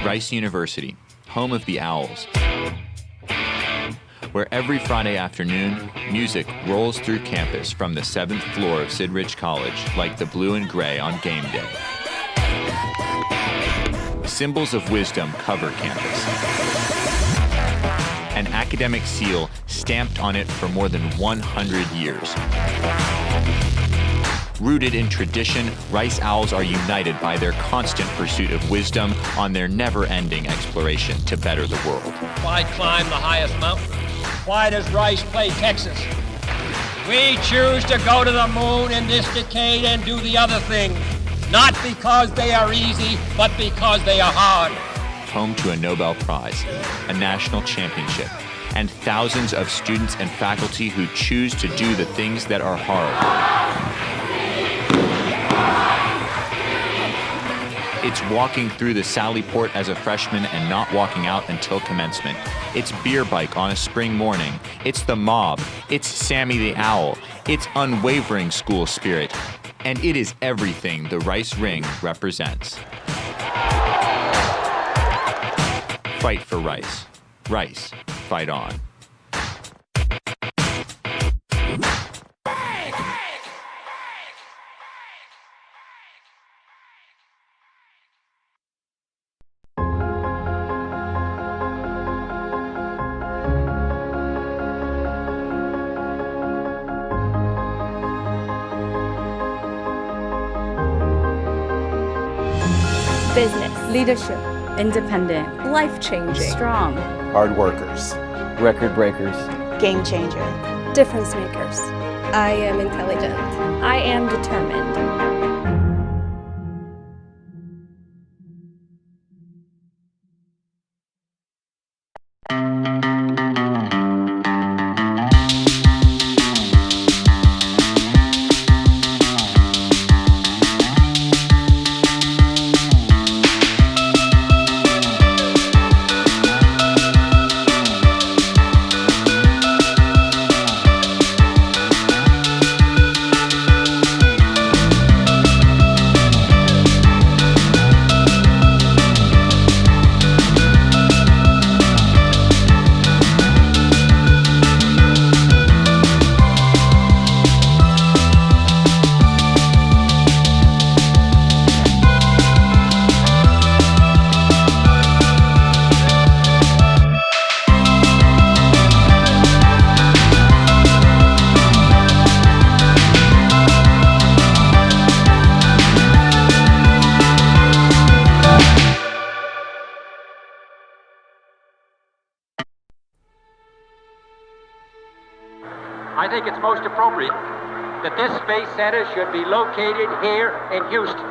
Rice University, home of the Owls, where every Friday afternoon, music rolls through campus from the 7th floor of Sidridge College like the blue and gray on game day. Symbols of wisdom cover campus. An academic seal stamped on it for more than 100 years. Rooted in tradition, Rice Owls are united by their constant pursuit of wisdom on their never-ending exploration to better the world. Why climb the highest mountain? Why does Rice play Texas? We choose to go to the moon in this decade and do the other things, not because they are easy, but because they are hard. Home to a Nobel Prize, a national championship, and thousands of students and faculty who choose to do the things that are hard. It's walking through the Sally Port as a freshman and not walking out until commencement. It's beer bike on a spring morning. It's the mob. It's Sammy the Owl. It's unwavering school spirit. And it is everything the Rice Ring represents. Fight for Rice. Rice, fight on. Business, leadership, independent, life-changing, strong, hard workers, record breakers, game changer, difference makers. I am intelligent. I am determined. I think it's most appropriate that this Space Center should be located here in Houston,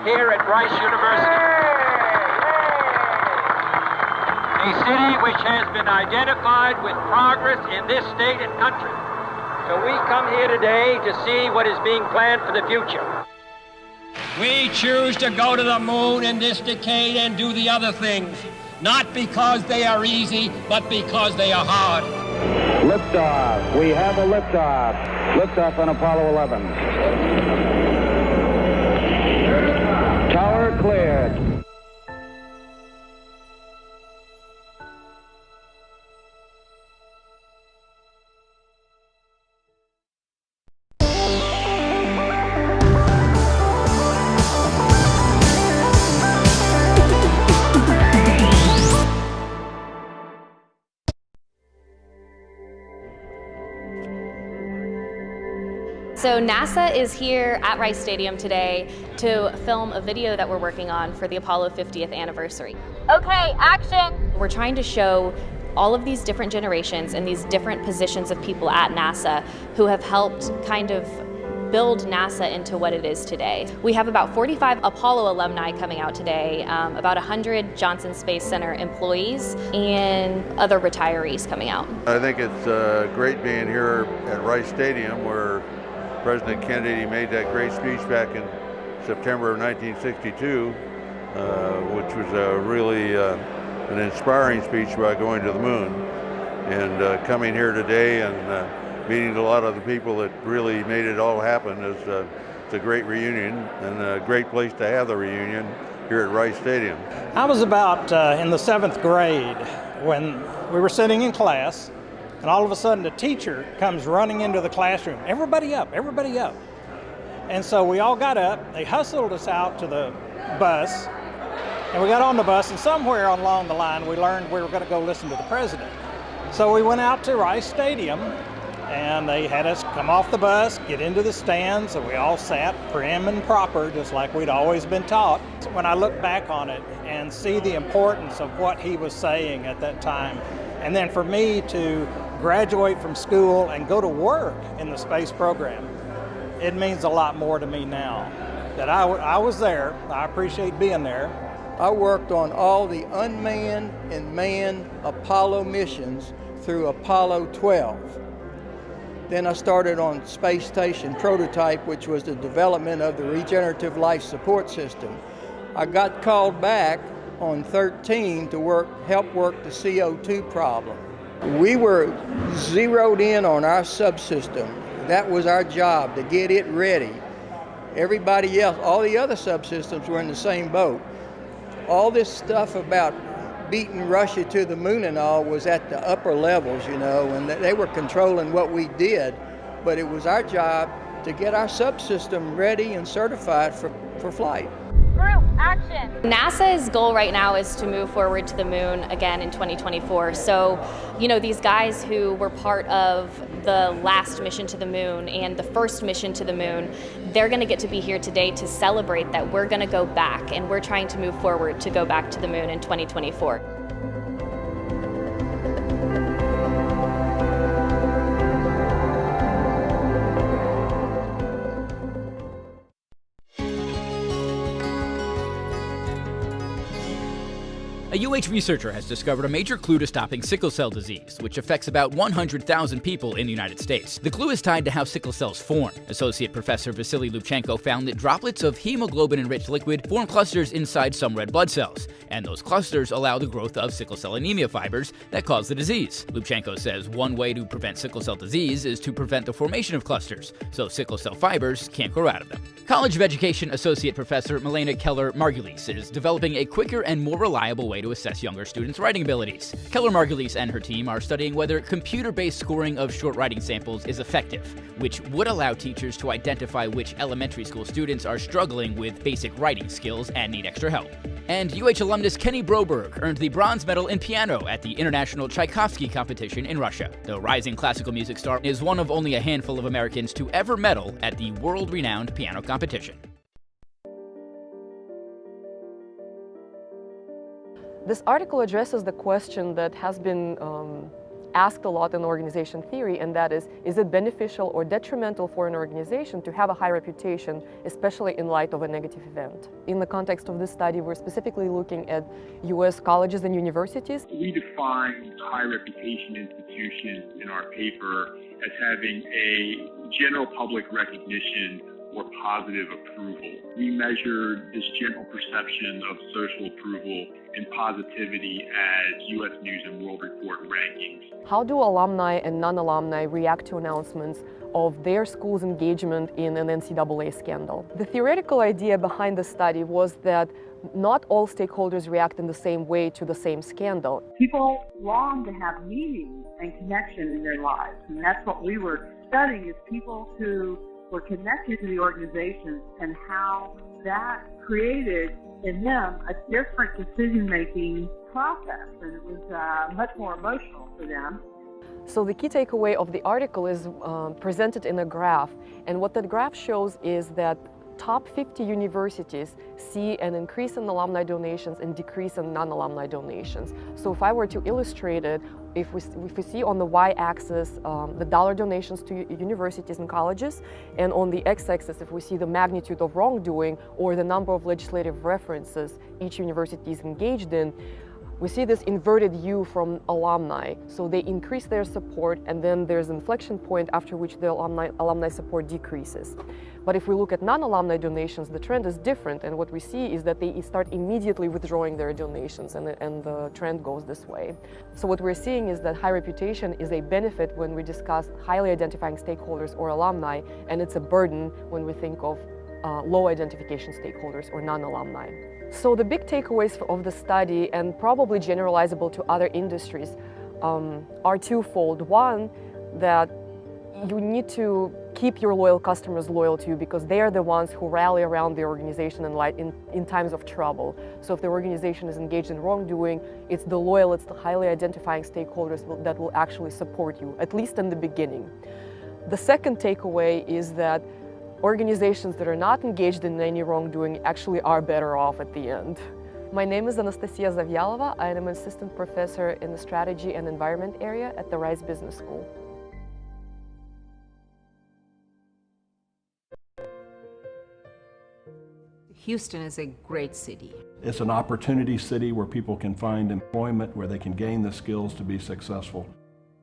here at Rice University. A city which has been identified with progress in this state and country. So we come here today to see what is being planned for the future. We choose to go to the moon in this decade and do the other things, not because they are easy, but because they are hard. Liftoff. We have a liftoff. Liftoff on Apollo 11. Tower cleared. So NASA is here at Rice Stadium today to film a video that we're working on for the Apollo 50th anniversary. Okay, action! We're trying to show all of these different generations and these different positions of people at NASA who have helped kind of build NASA into what it is today. We have about 45 Apollo alumni coming out today, about 100 Johnson Space Center employees, and other retirees coming out. I think it's great being here at Rice Stadium where President Kennedy made that great speech back in September of 1962, which was a really an inspiring speech about going to the moon. And coming here today and meeting a lot of the people that really made it all happen is it's a great reunion and a great place to have the reunion here at Rice Stadium. I was about in the 7th grade when we were sitting in class, and all of a sudden the teacher comes running into the classroom. Everybody up, everybody up. And so we all got up, they hustled us out to the bus, and we got on the bus, and somewhere along the line we learned we were going to go listen to the president. So we went out to Rice Stadium, and they had us come off the bus, get into the stands, and we all sat prim and proper, just like we'd always been taught. When I look back on it and see the importance of what he was saying at that time, and then for me to graduate from school and go to work in the space program, it means a lot more to me now. That I was there, I appreciate being there. I worked on all the unmanned and manned Apollo missions through Apollo 12. Then I started on Space Station Prototype, which was the development of the regenerative life support system. I got called back on 13 to help work the CO2 problem. We were zeroed in on our subsystem. That was our job, to get it ready. Everybody else, all the other subsystems were in the same boat. All this stuff about beating Russia to the moon and all was at the upper levels, you know, and they were controlling what we did, but it was our job to get our subsystem ready and certified for flight. Group action. NASA's goal right now is to move forward to the moon again in 2024. So, you know, these guys who were part of the last mission to the moon and the first mission to the moon, they're going to get to be here today to celebrate that we're going to go back, and we're trying to move forward to go back to the moon in 2024. A UH researcher has discovered a major clue to stopping sickle cell disease, which affects about 100,000 people in the United States. The clue is tied to how sickle cells form. Associate Professor Vasily Lubchenko found that droplets of hemoglobin-enriched liquid form clusters inside some red blood cells, and those clusters allow the growth of sickle cell anemia fibers that cause the disease. Lubchenko says one way to prevent sickle cell disease is to prevent the formation of clusters, so sickle cell fibers can't grow out of them. College of Education Associate Professor Milena Keller-Margulies is developing a quicker and more reliable way to assess younger students' writing abilities. Keller-Margulies and her team are studying whether computer-based scoring of short writing samples is effective, which would allow teachers to identify which elementary school students are struggling with basic writing skills and need extra help. And UH alumnus Kenny Broberg earned the bronze medal in piano at the International Tchaikovsky Competition in Russia. The rising classical music star is one of only a handful of Americans to ever medal at the world-renowned piano competition. This article addresses the question that has been asked a lot in organization theory, and that is it beneficial or detrimental for an organization to have a high reputation, especially in light of a negative event? In the context of this study, we're specifically looking at U.S. colleges and universities. We define high reputation institutions in our paper as having a general public recognition or positive approval. We measure this general perception of social approval and positivity as U.S. News and World Report rankings. How do alumni and non-alumni react to announcements of their school's engagement in an NCAA scandal? The theoretical idea behind the study was that not all stakeholders react in the same way to the same scandal. People long to have meaning and connection in their lives, and that's what we were studying, is people who were connected to the organization and how that created in them a different decision-making process, and it was much more emotional for them. So the key takeaway of the article is presented in a graph, and what that graph shows is that top 50 universities see an increase in alumni donations and decrease in non-alumni donations. So if I were to illustrate it, if we see on the y-axis the dollar donations to universities and colleges, and on the x-axis if we see the magnitude of wrongdoing or the number of legislative references each university is engaged in, We see this inverted U from alumni. So they increase their support, and then there's an inflection point after which the alumni support decreases. But if we look at non-alumni donations, the trend is different, and what we see is that they start immediately withdrawing their donations, and the trend goes this way. So what we're seeing is that high reputation is a benefit when we discuss highly identifying stakeholders or alumni, and it's a burden when we think of low identification stakeholders or non-alumni. So the big takeaways of the study, and probably generalizable to other industries, are twofold. One, that you need to keep your loyal customers loyal to you because they are the ones who rally around the organization in times of trouble. So if the organization is engaged in wrongdoing, it's the loyal, it's the highly identifying stakeholders that will actually support you, at least in the beginning. The second takeaway is that organizations that are not engaged in any wrongdoing actually are better off at the end. My name is Anastasia Zavyalova. I am an assistant professor in the strategy and environment area at the Rice Business School. Houston is a great city. It's an opportunity city where people can find employment, where they can gain the skills to be successful.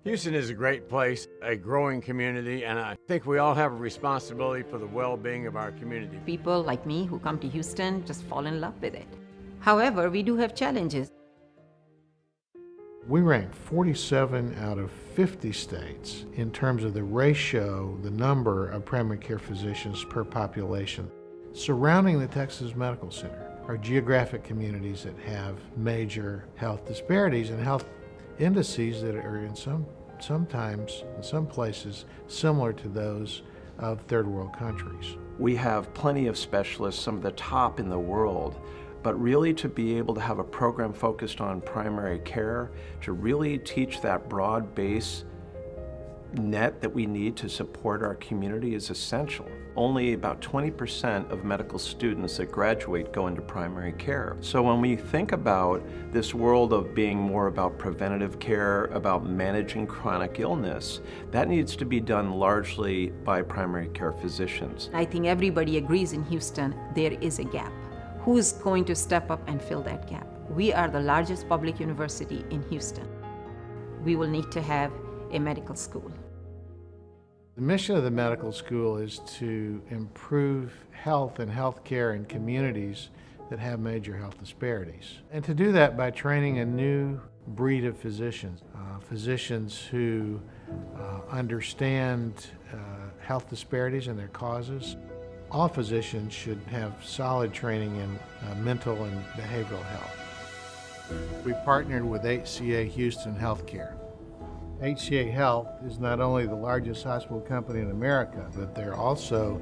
Houston is a great place, a growing community, and I think we all have a responsibility for the well-being of our community. People like me who come to Houston just fall in love with it. However, we do have challenges. We rank 47 out of 50 states in terms of the ratio, the number of primary care physicians per population. Surrounding the Texas Medical Center are geographic communities that have major health disparities and health indices that are sometimes in some places similar to those of third world countries. We have plenty of specialists, some of the top in the world, but really to be able to have a program focused on primary care, to really teach that broad base net that we need to support our community is essential. Only about 20% of medical students that graduate go into primary care. So when we think about this world of being more about preventative care, about managing chronic illness, that needs to be done largely by primary care physicians. I think everybody agrees in Houston there is a gap. Who's going to step up and fill that gap? We are the largest public university in Houston. We will need to have a medical school. The mission of the medical school is to improve health and health care in communities that have major health disparities. And to do that by training a new breed of physicians, physicians who understand health disparities and their causes. All physicians should have solid training in mental and behavioral health. We partnered with HCA Houston Healthcare. HCA Health is not only the largest hospital company in America, but they're also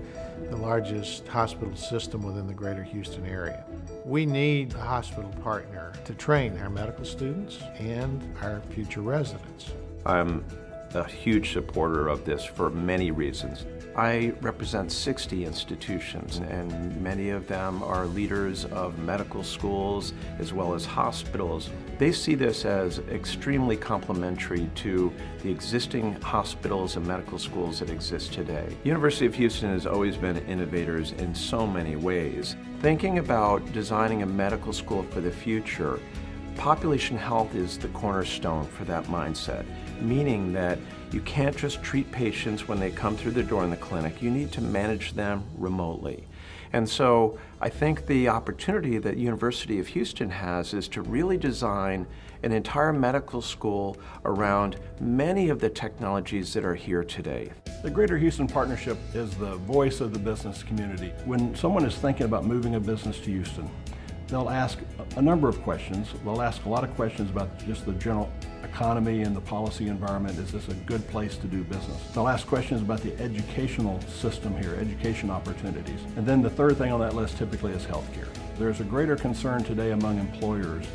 the largest hospital system within the greater Houston area. We need a hospital partner to train our medical students and our future residents. I'm a huge supporter of this for many reasons. I represent 60 institutions, and many of them are leaders of medical schools as well as hospitals. They see this as extremely complementary to the existing hospitals and medical schools that exist today. University of Houston has always been innovators in so many ways. Thinking about designing a medical school for the future, population health is the cornerstone for that mindset, meaning that you can't just treat patients when they come through the door in the clinic. You need to manage them remotely. And so I think the opportunity that University of Houston has is to really design an entire medical school around many of the technologies that are here today. The Greater Houston Partnership is the voice of the business community. When someone is thinking about moving a business to Houston, they'll ask a number of questions. They'll ask a lot of questions about just the general economy and the policy environment. Is this a good place to do business? They'll ask questions about the educational system here, education opportunities. And then the third thing on that list typically is healthcare. There's a greater concern today among employers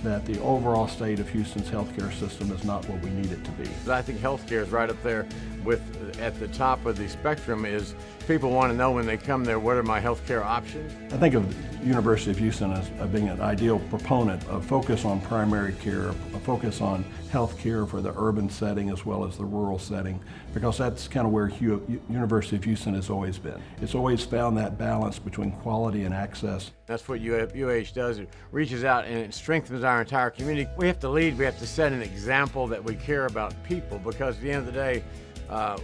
that the overall state of Houston's healthcare system is not what we need it to be. I think healthcare is right up there with, at the top of the spectrum is people want to know when they come there, what are my healthcare options? I think of University of Houston as being an ideal proponent of focus on primary care, a focus on health care for the urban setting as well as the rural setting, because that's kind of where University of Houston has always been. It's always found that balance between quality and access. That's what UH does. It reaches out and it strengthens our our entire community. We have to lead, we have to set an example that we care about people, because at the end of the day,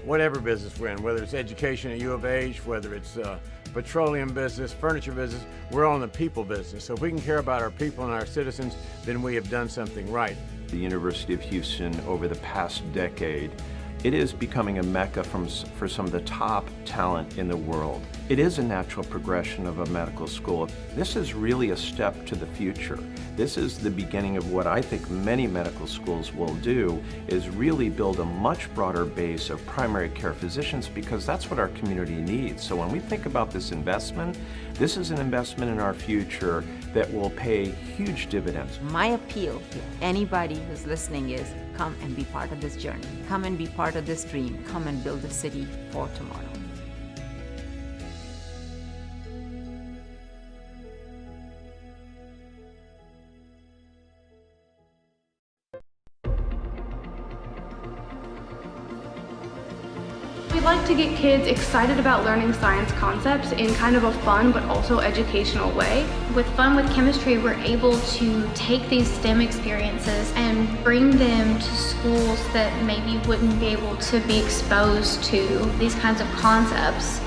whatever business we're in, whether it's education at U of H, whether it's petroleum business, furniture business, we're all in the people business. So if we can care about our people and our citizens, then we have done something right. The University of Houston, over the past decade, it is becoming a mecca for some of the top talent in the world. It is a natural progression of a medical school. This is really a step to the future. This is the beginning of what I think many medical schools will do, is really build a much broader base of primary care physicians, because that's what our community needs. So when we think about this investment, this is an investment in our future that will pay huge dividends. My appeal to anybody who's listening is come and be part of this journey. Come and be part of this dream. Come and build a city for tomorrow. We'd like to get kids excited about learning science concepts in kind of a fun but also educational way. With Fun with Chemistry, we're able to take these STEM experiences and bring them to schools that maybe wouldn't be able to be exposed to these kinds of concepts.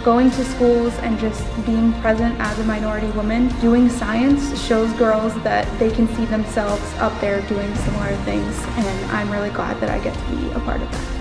Going to schools and just being present as a minority woman, doing science shows girls that they can see themselves up there doing similar things, and I'm really glad that I get to be a part of that.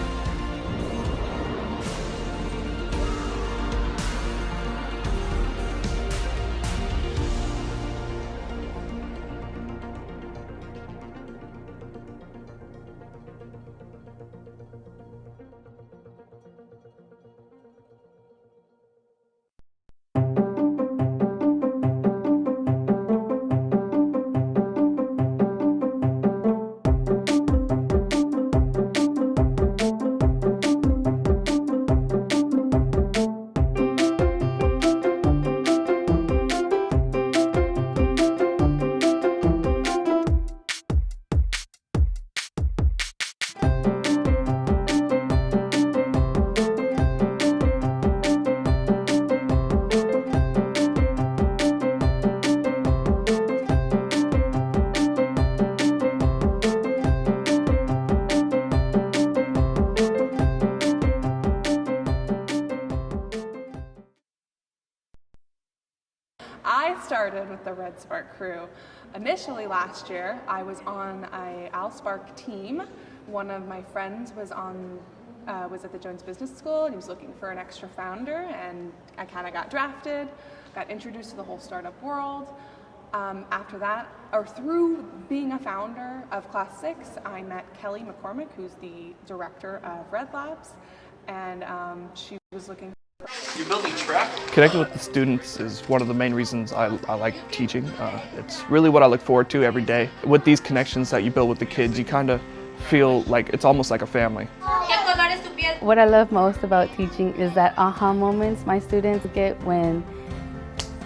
I started with the OwlSpark crew. Initially last year, I was on a OwlSpark team. One of my friends was at the Jones Business School, and he was looking for an extra founder, and I kind of got drafted, got introduced to the whole startup world. After that, or through being a founder of Class 6, I met Kelly McCormick, who's the director of Red Labs, and she was looking. You're building track? Connecting with the students is one of the main reasons I like teaching. It's really what I look forward to every day. With these connections that you build with the kids, you kind of feel like it's almost like a family. What I love most about teaching is that aha moments my students get when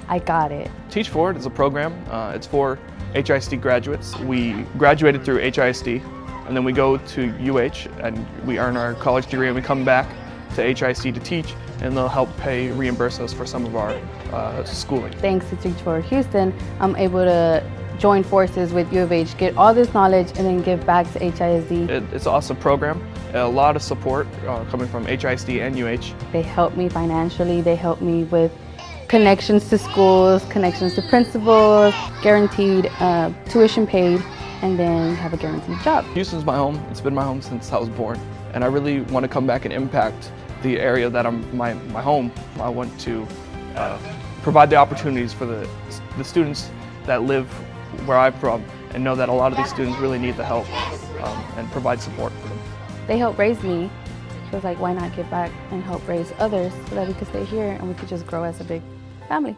I got it. Teach Forward is a program. It's for HISD graduates. We graduated through HISD, and then we go to UH and we earn our college degree, and we come back to HISD to teach, and they'll help reimburse us for some of our schooling. Thanks to Teach Forward Houston, I'm able to join forces with U of H, get all this knowledge, and then give back to HISD. It's an awesome program. A lot of support coming from HISD and UH. They help me financially, they help me with connections to schools, connections to principals, guaranteed tuition paid, and then have a guaranteed job. Houston's my home. It's been my home since I was born, and I really want to come back and impact the area that I'm my home. I want to provide the opportunities for the students that live where I'm from, and know that a lot of these students really need the help and provide support for them. They helped raise me, so it's like, why not give back and help raise others so that we could stay here and we could just grow as a big family.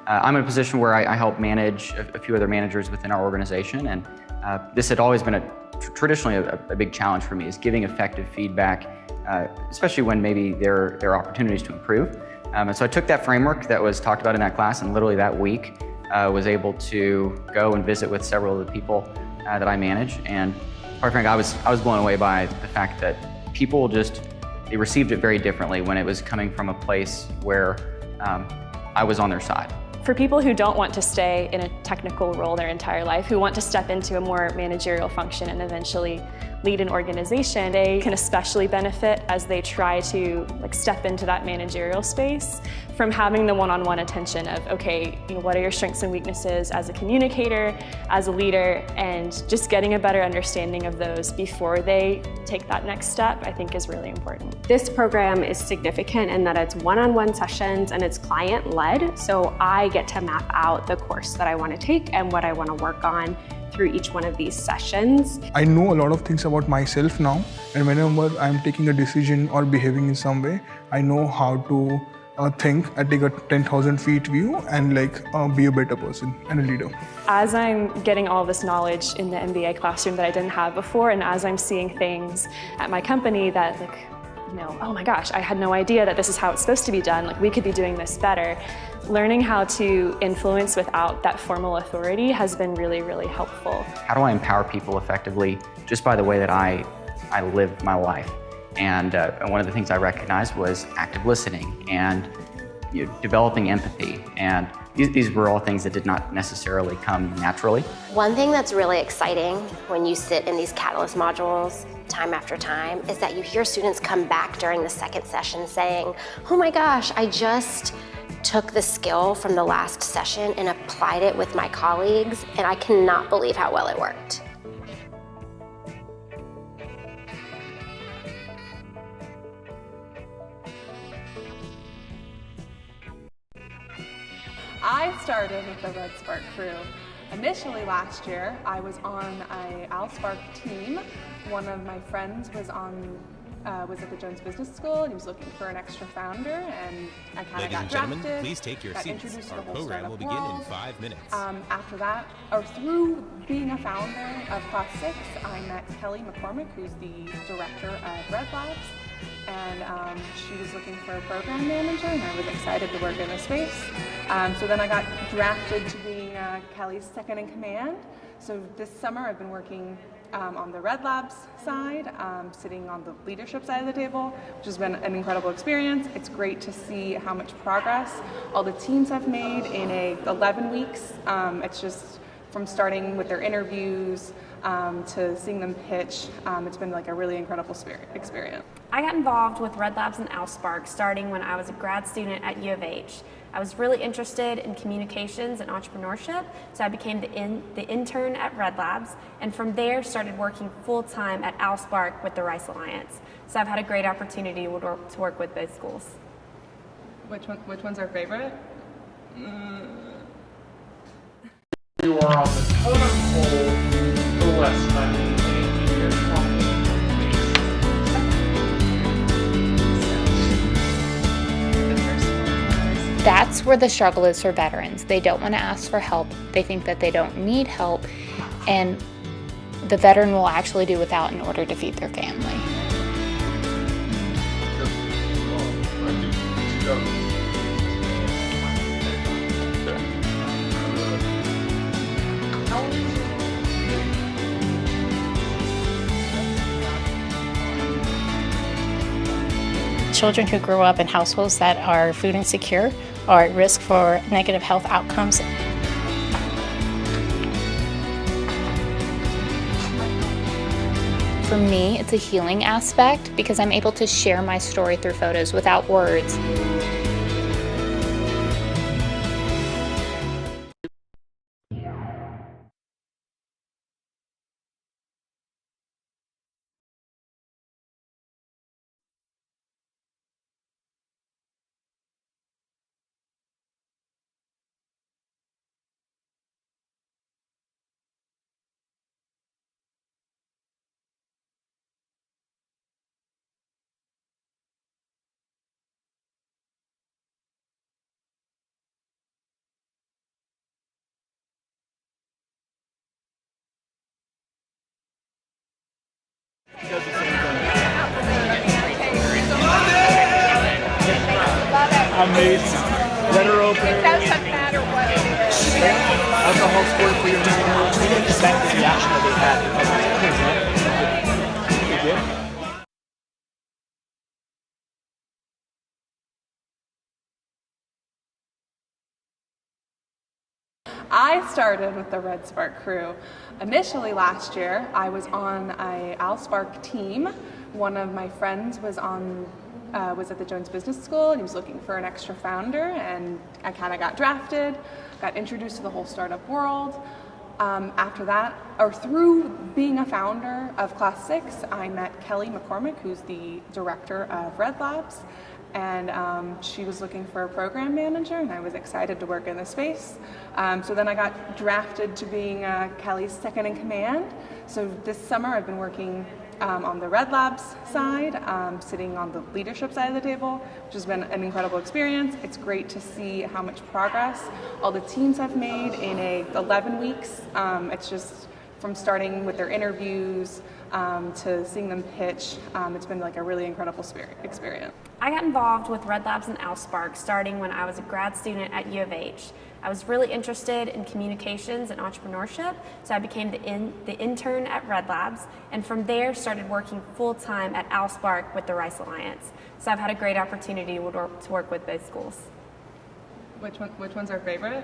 I'm in a position where I help manage a few other managers within our organization, and this had always been traditionally a big challenge for me, is giving effective feedback, especially when maybe there are opportunities to improve. And so I took that framework that was talked about in that class, and literally that week was able to go and visit with several of the people that I manage, and quite frankly, I was blown away by the fact that people they received it very differently when it was coming from a place where I was on their side. For people who don't want to stay in a technical role their entire life, who want to step into a more managerial function and eventually lead an organization, they can especially benefit as they try to step into that managerial space from having the one-on-one attention of, okay, what are your strengths and weaknesses as a communicator, as a leader, and just getting a better understanding of those before they take that next step, I think is really important. This program is significant in that it's one-on-one sessions and it's client-led, so I get to map out the course that I want to take and what I want to work on through each one of these sessions. I know a lot of things about myself now, and whenever I'm taking a decision or behaving in some way, I know how to think. I take a 10,000 feet view and be a better person and a leader. As I'm getting all this knowledge in the MBA classroom that I didn't have before, and as I'm seeing things at my company that oh my gosh, I had no idea that this is how it's supposed to be done, we could be doing this better. Learning how to influence without that formal authority has been really, really helpful. How do I empower people effectively just by the way that I live my life? And one of the things I recognized was active listening and developing empathy. And these were all things that did not necessarily come naturally. One thing that's really exciting when you sit in these Catalyst modules time after time is that you hear students come back during the second session saying, oh my gosh, I just took the skill from the last session and applied it with my colleagues, and I cannot believe how well it worked. I started with the OwlSpark crew. Initially last year, I was on an OwlSpark team. One of my friends was at the Jones Business School, and he was looking for an extra founder, and I kind of got drafted. Gentlemen, please take your seats. Our program will begin in 5 minutes. After that, or through being a founder of Class 6, I met Kelly McCormick, who's the director of Red Labs, and she was looking for a program manager, and I was excited to work in this space. So then I got drafted to being Kelly's second in command. So this summer I've been working on the Red Labs side, sitting on the leadership side of the table, which has been an incredible experience. It's great to see how much progress all the teams have made in 11 weeks. It's just from starting with their interviews to seeing them pitch. It's been a really incredible experience. I got involved with Red Labs and OwlSpark starting when I was a grad student at U of H. I was really interested in communications and entrepreneurship, so I became the intern at Red Labs, and from there started working full-time at OwlSpark with the Rice Alliance. So I've had a great opportunity to work with both schools. Which one's our favorite? You are on the totem pole, the less money in your company. That's where the struggle is for veterans. They don't want to ask for help. They think that they don't need help, and the veteran will actually do without in order to feed their family. Children who grow up in households that are food insecure are at risk for negative health outcomes. For me, it's a healing aspect because I'm able to share my story through photos without words. Amazing. Letter opener. It doesn't matter what it is. I started with the RedSpark crew. Initially last year, I was on a OwlSpark team. One of my friends was at the Jones Business School, and he was looking for an extra founder, and I kind of got drafted, got introduced to the whole startup world. After that, or through being a founder of Class 6, I met Kelly McCormick, who's the director of Red Labs, and she was looking for a program manager, and I was excited to work in this space. So then I got drafted to being Kelly's second in command. So this summer I've been working on the Red Labs side, sitting on the leadership side of the table, which has been an incredible experience. It's great to see how much progress all the teams have made in 11 weeks. It's just from starting with their interviews to seeing them pitch. It's been like a really incredible experience. I got involved with Red Labs and OwlSpark starting when I was a grad student at U of H. I was really interested in communications and entrepreneurship, so I became the intern at Red Labs, and from there started working full-time at OwlSpark with the Rice Alliance. So I've had a great opportunity to work with both schools. Which one's our favorite?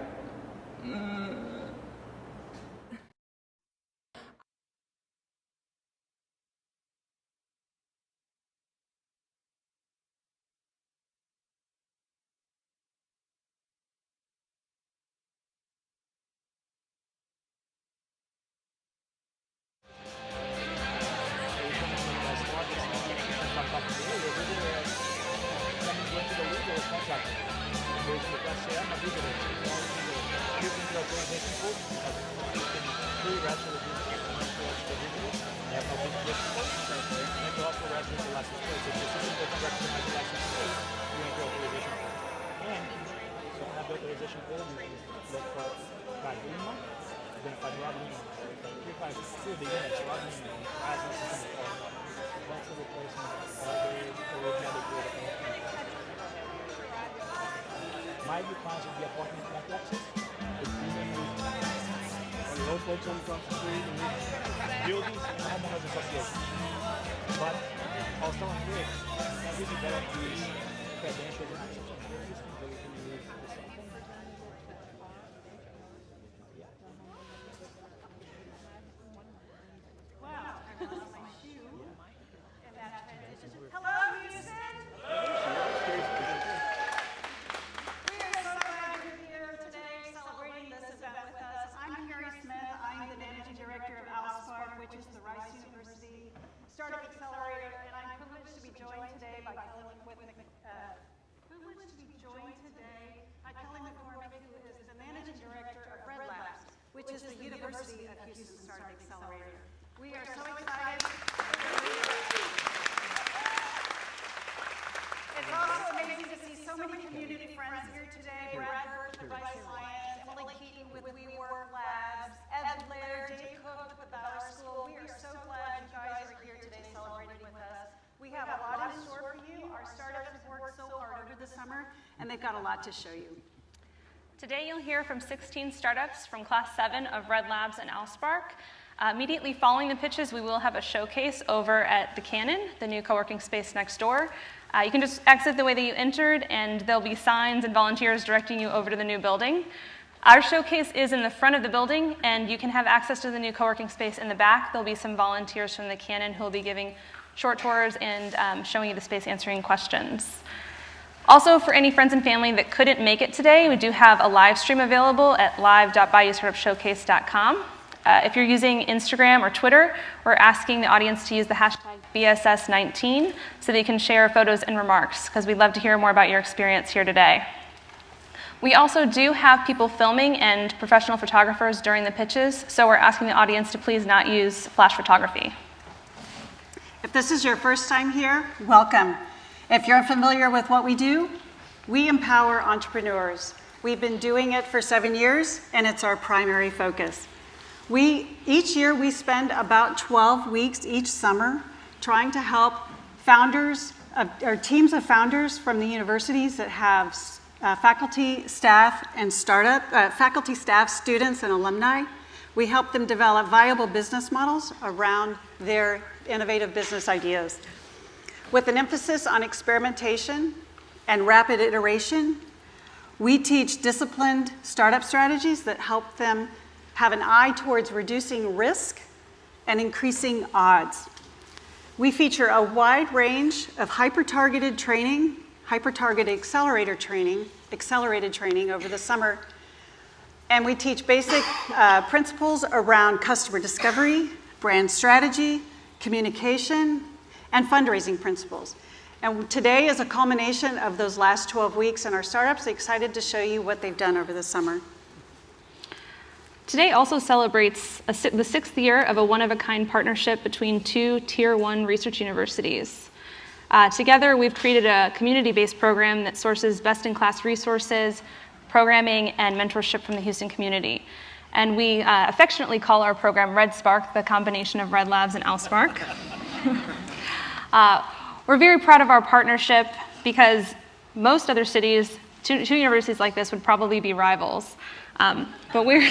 Mais do caso de apartment complexes, it's dealing with low folks on the street, buildings and homeowners associations. But also on grid, as we develop these credentials and access to services, they can use the cell phone. Wow, I lost my shoe in that transition. Hello, Houston! Which is the Rice University Startup Accelerator, and I'm privileged to be joined today by Kelly McCormick, who is the Managing Director of Red Labs, which is the University of Houston Startup Accelerator. We are so excited. It's also amazing to see so many community friends here today. Brad Burke, the Rice Alliance, Emily Keaton with WeWork Labs, Ed Blair, Dave Cook with the Bayou School. We are so glad you guys are here today celebrating with us. We have a lot in store for you. Our startups have worked so hard over the summer, and they've got a lot to show you. Today you'll hear from 16 startups from Class 7 of Red Labs and OwlSpark. Immediately following the pitches, we will have a showcase over at the Cannon, the new co-working space next door. You can just exit the way that you entered, and there'll be signs and volunteers directing you over to the new building. Our showcase is in the front of the building, and you can have access to the new co-working space in the back. There'll be some volunteers from the Cannon who will be giving short tours and showing you the space, answering questions. Also, for any friends and family that couldn't make it today, we do have a live stream available at live.bayou-startupshowcase.com. If you're using Instagram or Twitter, we're asking the audience to use the hashtag BSS19 so that you can share photos and remarks, because we'd love to hear more about your experience here today. We also do have people filming and professional photographers during the pitches, so we're asking the audience to please not use flash photography. If this is your first time here, welcome. If you're unfamiliar with what we do, we empower entrepreneurs. We've been doing it for 7 years, and it's our primary focus. Each year we spend about 12 weeks each summer trying to help founders, or teams of founders from the universities that have faculty, staff, students, and alumni We help them develop viable business models around their innovative business ideas. With an emphasis on experimentation and rapid iteration, we teach disciplined startup strategies that help them have an eye towards reducing risk and increasing odds. We feature a wide range of hyper-targeted training, hyper-targeted accelerated training over the summer. And we teach basic principles around customer discovery, brand strategy, communication, and fundraising principles. And today is a culmination of those last 12 weeks in our startups. Excited to show you what they've done over the summer. Today also celebrates the 6th year of a one-of-a-kind partnership between 2 Tier 1 research universities. Together, we've created a community-based program that sources best-in-class resources, programming, and mentorship from the Houston community. And we affectionately call our program RedSpark, the combination of Red Labs and OwlSpark. We're very proud of our partnership because most other cities, two universities like this would probably be rivals. But we're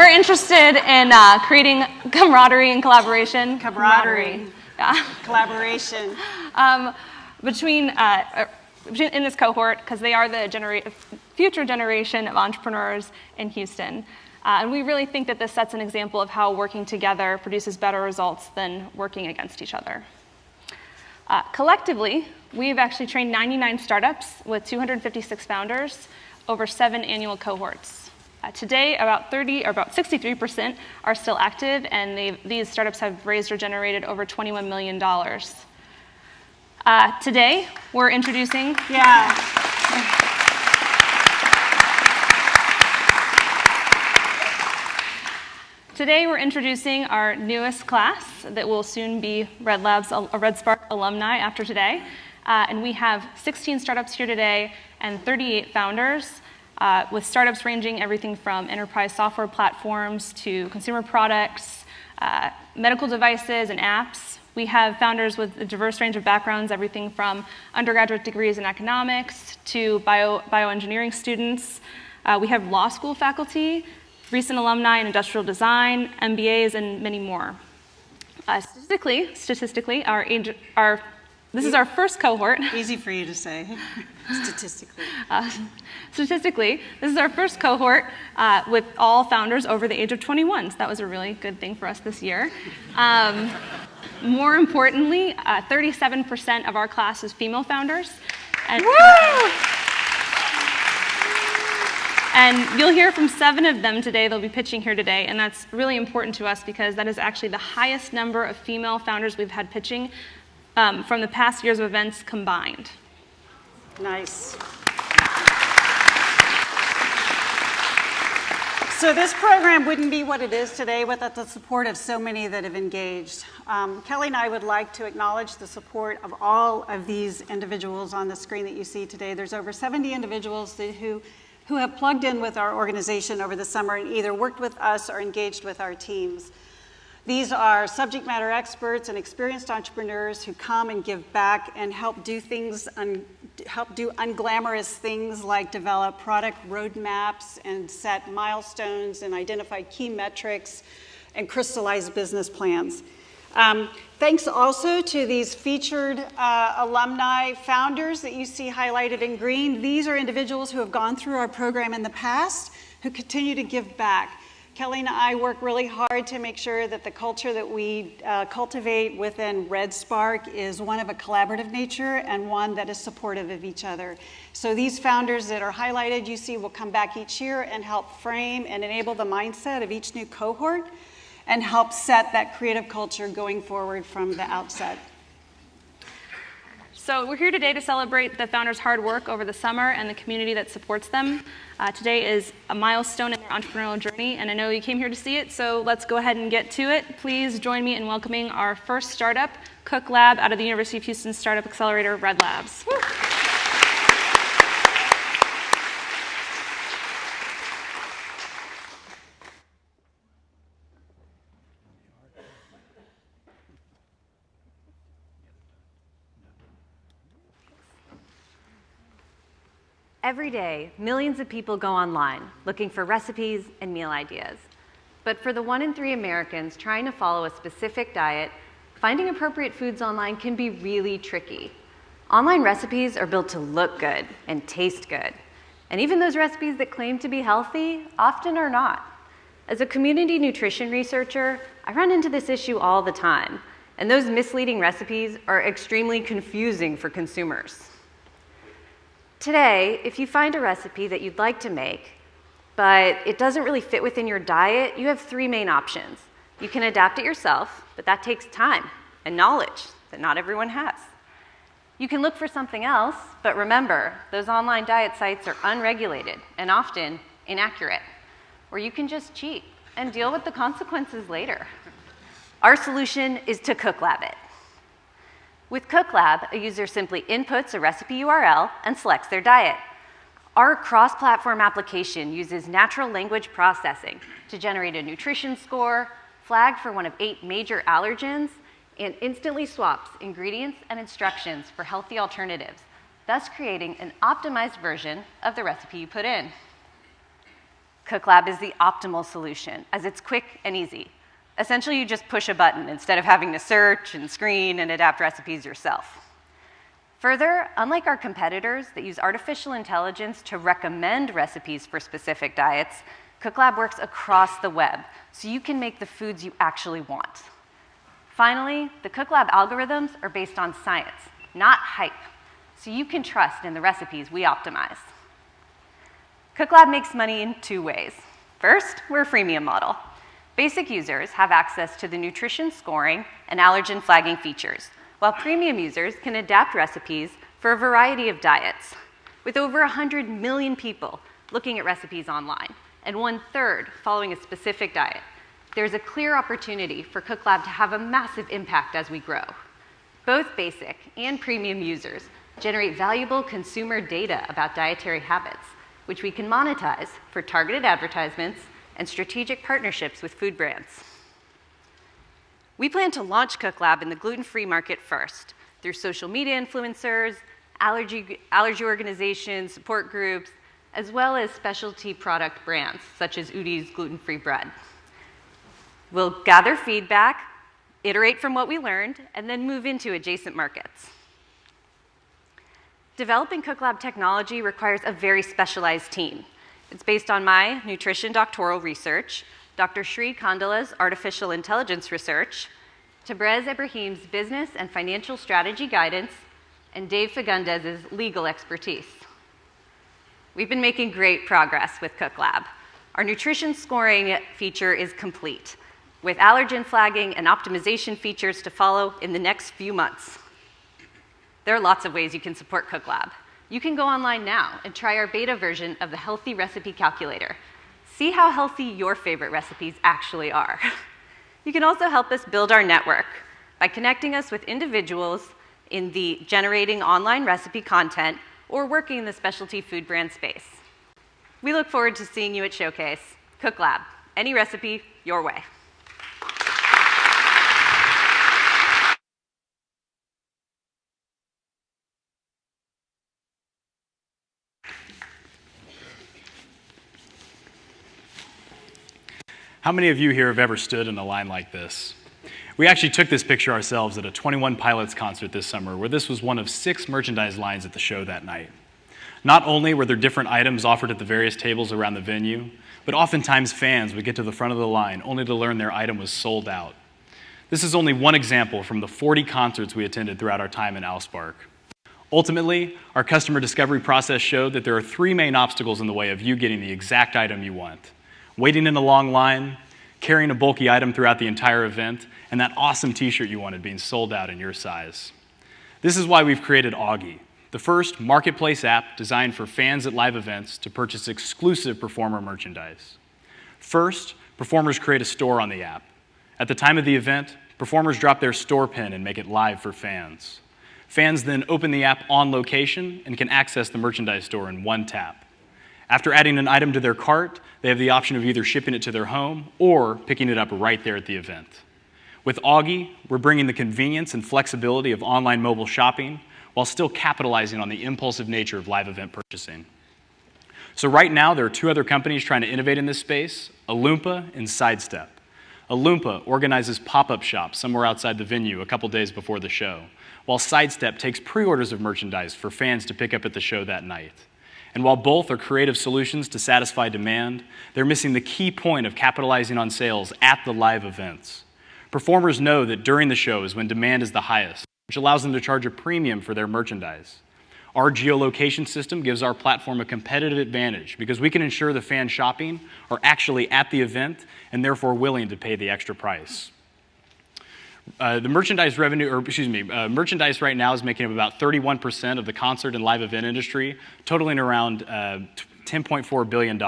interested in creating camaraderie and collaboration. Camaraderie. Yeah. Collaboration. In this cohort, because they are the future generation of entrepreneurs in Houston. And we really think that this sets an example of how working together produces better results than working against each other. Collectively, we've actually trained 99 startups with 256 founders over 7 annual cohorts. Today, about 63% are still active, and these startups have raised or generated over $21 million. Today, we're introducing... Today, we're introducing our newest class that will soon be RedSpark alumni after today. And we have 16 startups here today and 38 founders, with startups ranging everything from enterprise software platforms to consumer products, medical devices, and apps. We have founders with a diverse range of backgrounds, everything from undergraduate degrees in economics to bioengineering students. We have law school faculty, recent alumni in industrial design, MBAs, and many more. Statistically, this is our first cohort. Easy for you to say, statistically. Statistically, this is our first cohort with all founders over the age of 21. So that was a really good thing for us this year. More importantly, 37% of our class is female founders. And you'll hear from 7 of them today. They'll be pitching here today, and that's really important to us because that is actually the highest number of female founders we've had pitching from the past years of events combined. Nice. So this program wouldn't be what it is today without the support of so many that have engaged. Kelly and I would like to acknowledge the support of all of these individuals on the screen that you see today. There's over 70 individuals who have plugged in with our organization over the summer and either worked with us or engaged with our teams. These are subject matter experts and experienced entrepreneurs who come and give back and help do unglamorous things like develop product roadmaps and set milestones and identify key metrics and crystallize business plans. Thanks also to these featured alumni founders that you see highlighted in green. These are individuals who have gone through our program in the past who continue to give back. Kelly and I work really hard to make sure that the culture that we cultivate within RedSpark is one of a collaborative nature and one that is supportive of each other. So these founders that are highlighted, you see, will come back each year and help frame and enable the mindset of each new cohort and help set that creative culture going forward from the outset. So we're here today to celebrate the founders' hard work over the summer and the community that supports them. Today is a milestone in their entrepreneurial journey, and I know you came here to see it, so let's go ahead and get to it. Please join me in welcoming our first startup, Cook Lab, out of the University of Houston Startup Accelerator, Red Labs. Woo. Every day, millions of people go online looking for recipes and meal ideas. But for the 1 in 3 Americans trying to follow a specific diet, finding appropriate foods online can be really tricky. Online recipes are built to look good and taste good. And even those recipes that claim to be healthy often are not. As a community nutrition researcher, I run into this issue all the time, and those misleading recipes are extremely confusing for consumers. Today, if you find a recipe that you'd like to make, but it doesn't really fit within your diet, you have 3 main options. You can adapt it yourself, but that takes time and knowledge that not everyone has. You can look for something else, but remember, those online diet sites are unregulated and often inaccurate. Or you can just cheat and deal with the consequences later. Our solution is to CookLab it. With CookLab, a user simply inputs a recipe URL and selects their diet. Our cross-platform application uses natural language processing to generate a nutrition score, flag for one of 8 major allergens, and instantly swaps ingredients and instructions for healthy alternatives, thus creating an optimized version of the recipe you put in. CookLab is the optimal solution, as it's quick and easy. Essentially, you just push a button instead of having to search and screen and adapt recipes yourself. Further, unlike our competitors that use artificial intelligence to recommend recipes for specific diets, CookLab works across the web, so you can make the foods you actually want. Finally, the CookLab algorithms are based on science, not hype, so you can trust in the recipes we optimize. CookLab makes money in 2 ways. First, we're a freemium model. Basic users have access to the nutrition scoring and allergen flagging features, while premium users can adapt recipes for a variety of diets. With over 100 million people looking at recipes online, and 1/3 following a specific diet, there's a clear opportunity for CookLab to have a massive impact as we grow. Both basic and premium users generate valuable consumer data about dietary habits, which we can monetize for targeted advertisements and strategic partnerships with food brands. We plan to launch CookLab in the gluten-free market first, through social media influencers, allergy organizations, support groups, as well as specialty product brands, such as Udi's gluten-free bread. We'll gather feedback, iterate from what we learned, and then move into adjacent markets. Developing CookLab technology requires a very specialized team. It's based on my nutrition doctoral research, Dr. Shri Kandala's artificial intelligence research, Tabrez Ibrahim's business and financial strategy guidance, and Dave Fagundez's legal expertise. We've been making great progress with CookLab. Our nutrition scoring feature is complete, with allergen flagging and optimization features to follow in the next few months. There are lots of ways you can support CookLab. You can go online now and try our beta version of the Healthy Recipe Calculator. See how healthy your favorite recipes actually are. You can also help us build our network by connecting us with individuals in the generating online recipe content or working in the specialty food brand space. We look forward to seeing you at Showcase. CookLab, any recipe, your way. How many of you here have ever stood in a line like this? We actually took this picture ourselves at a 21 Pilots concert this summer, where this was one of 6 merchandise lines at the show that night. Not only were there different items offered at the various tables around the venue, but oftentimes fans would get to the front of the line only to learn their item was sold out. This is only one example from the 40 concerts we attended throughout our time in OwlSpark. Ultimately, our customer discovery process showed that there are 3 main obstacles in the way of you getting the exact item you want: waiting in a long line, carrying a bulky item throughout the entire event, and that awesome t-shirt you wanted being sold out in your size. This is why we've created Augie, the first marketplace app designed for fans at live events to purchase exclusive performer merchandise. First, performers create a store on the app. At the time of the event, performers drop their store pin and make it live for fans. Fans then open the app on location and can access the merchandise store in one tap. After adding an item to their cart, they have the option of either shipping it to their home or picking it up right there at the event. With Augie, we're bringing the convenience and flexibility of online mobile shopping while still capitalizing on the impulsive nature of live event purchasing. So right now, there are 2 other companies trying to innovate in this space, a Loompa and Sidestep. A Loompa organizes pop-up shops somewhere outside the venue a couple days before the show, while Sidestep takes pre-orders of merchandise for fans to pick up at the show that night. And while both are creative solutions to satisfy demand, they're missing the key point of capitalizing on sales at the live events. Performers know that during the show is when demand is the highest, which allows them to charge a premium for their merchandise. Our geolocation system gives our platform a competitive advantage because we can ensure the fans shopping are actually at the event and therefore willing to pay the extra price. The merchandise merchandise right now is making up about 31% of the concert and live event industry, totaling around $10.4 billion.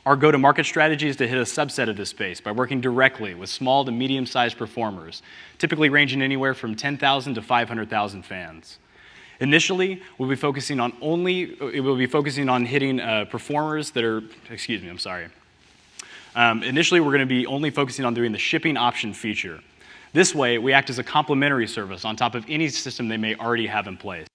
Our go-to-market strategy is to hit a subset of this space by working directly with small to medium-sized performers, typically ranging anywhere from 10,000 to 500,000 fans. Initially, we'll be focusing on hitting performers that are, initially, we're going to be only focusing on doing the shipping option feature. This way, we act as a complementary service on top of any system they may already have in place.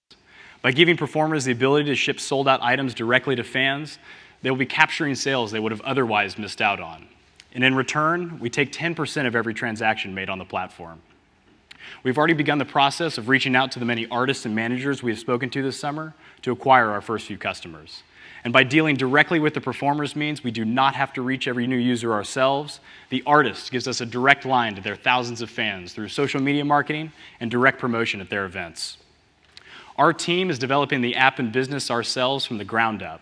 By giving performers the ability to ship sold-out items directly to fans, they will be capturing sales they would have otherwise missed out on. And in return, we take 10% of every transaction made on the platform. We've already begun the process of reaching out to the many artists and managers we have spoken to this summer to acquire our first few customers. And by dealing directly with the performers means we do not have to reach every new user ourselves. The artist gives us a direct line to their thousands of fans through social media marketing and direct promotion at their events. Our team is developing the app and business ourselves from the ground up.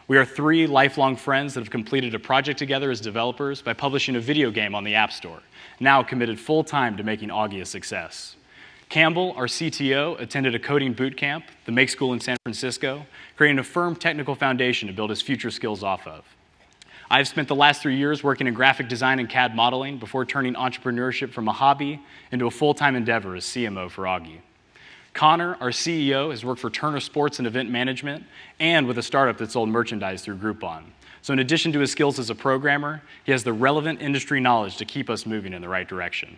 We are 3 lifelong friends that have completed a project together as developers by publishing a video game on the App Store, now committed full-time to making Augie a success. Campbell, our CTO, attended a coding boot camp, the Make School in San Francisco, creating a firm technical foundation to build his future skills off of. I've spent the last 3 years working in graphic design and CAD modeling before turning entrepreneurship from a hobby into a full-time endeavor as CMO for Augie. Connor, our CEO, has worked for Turner Sports and Event Management and with a startup that sold merchandise through Groupon. So in addition to his skills as a programmer, he has the relevant industry knowledge to keep us moving in the right direction.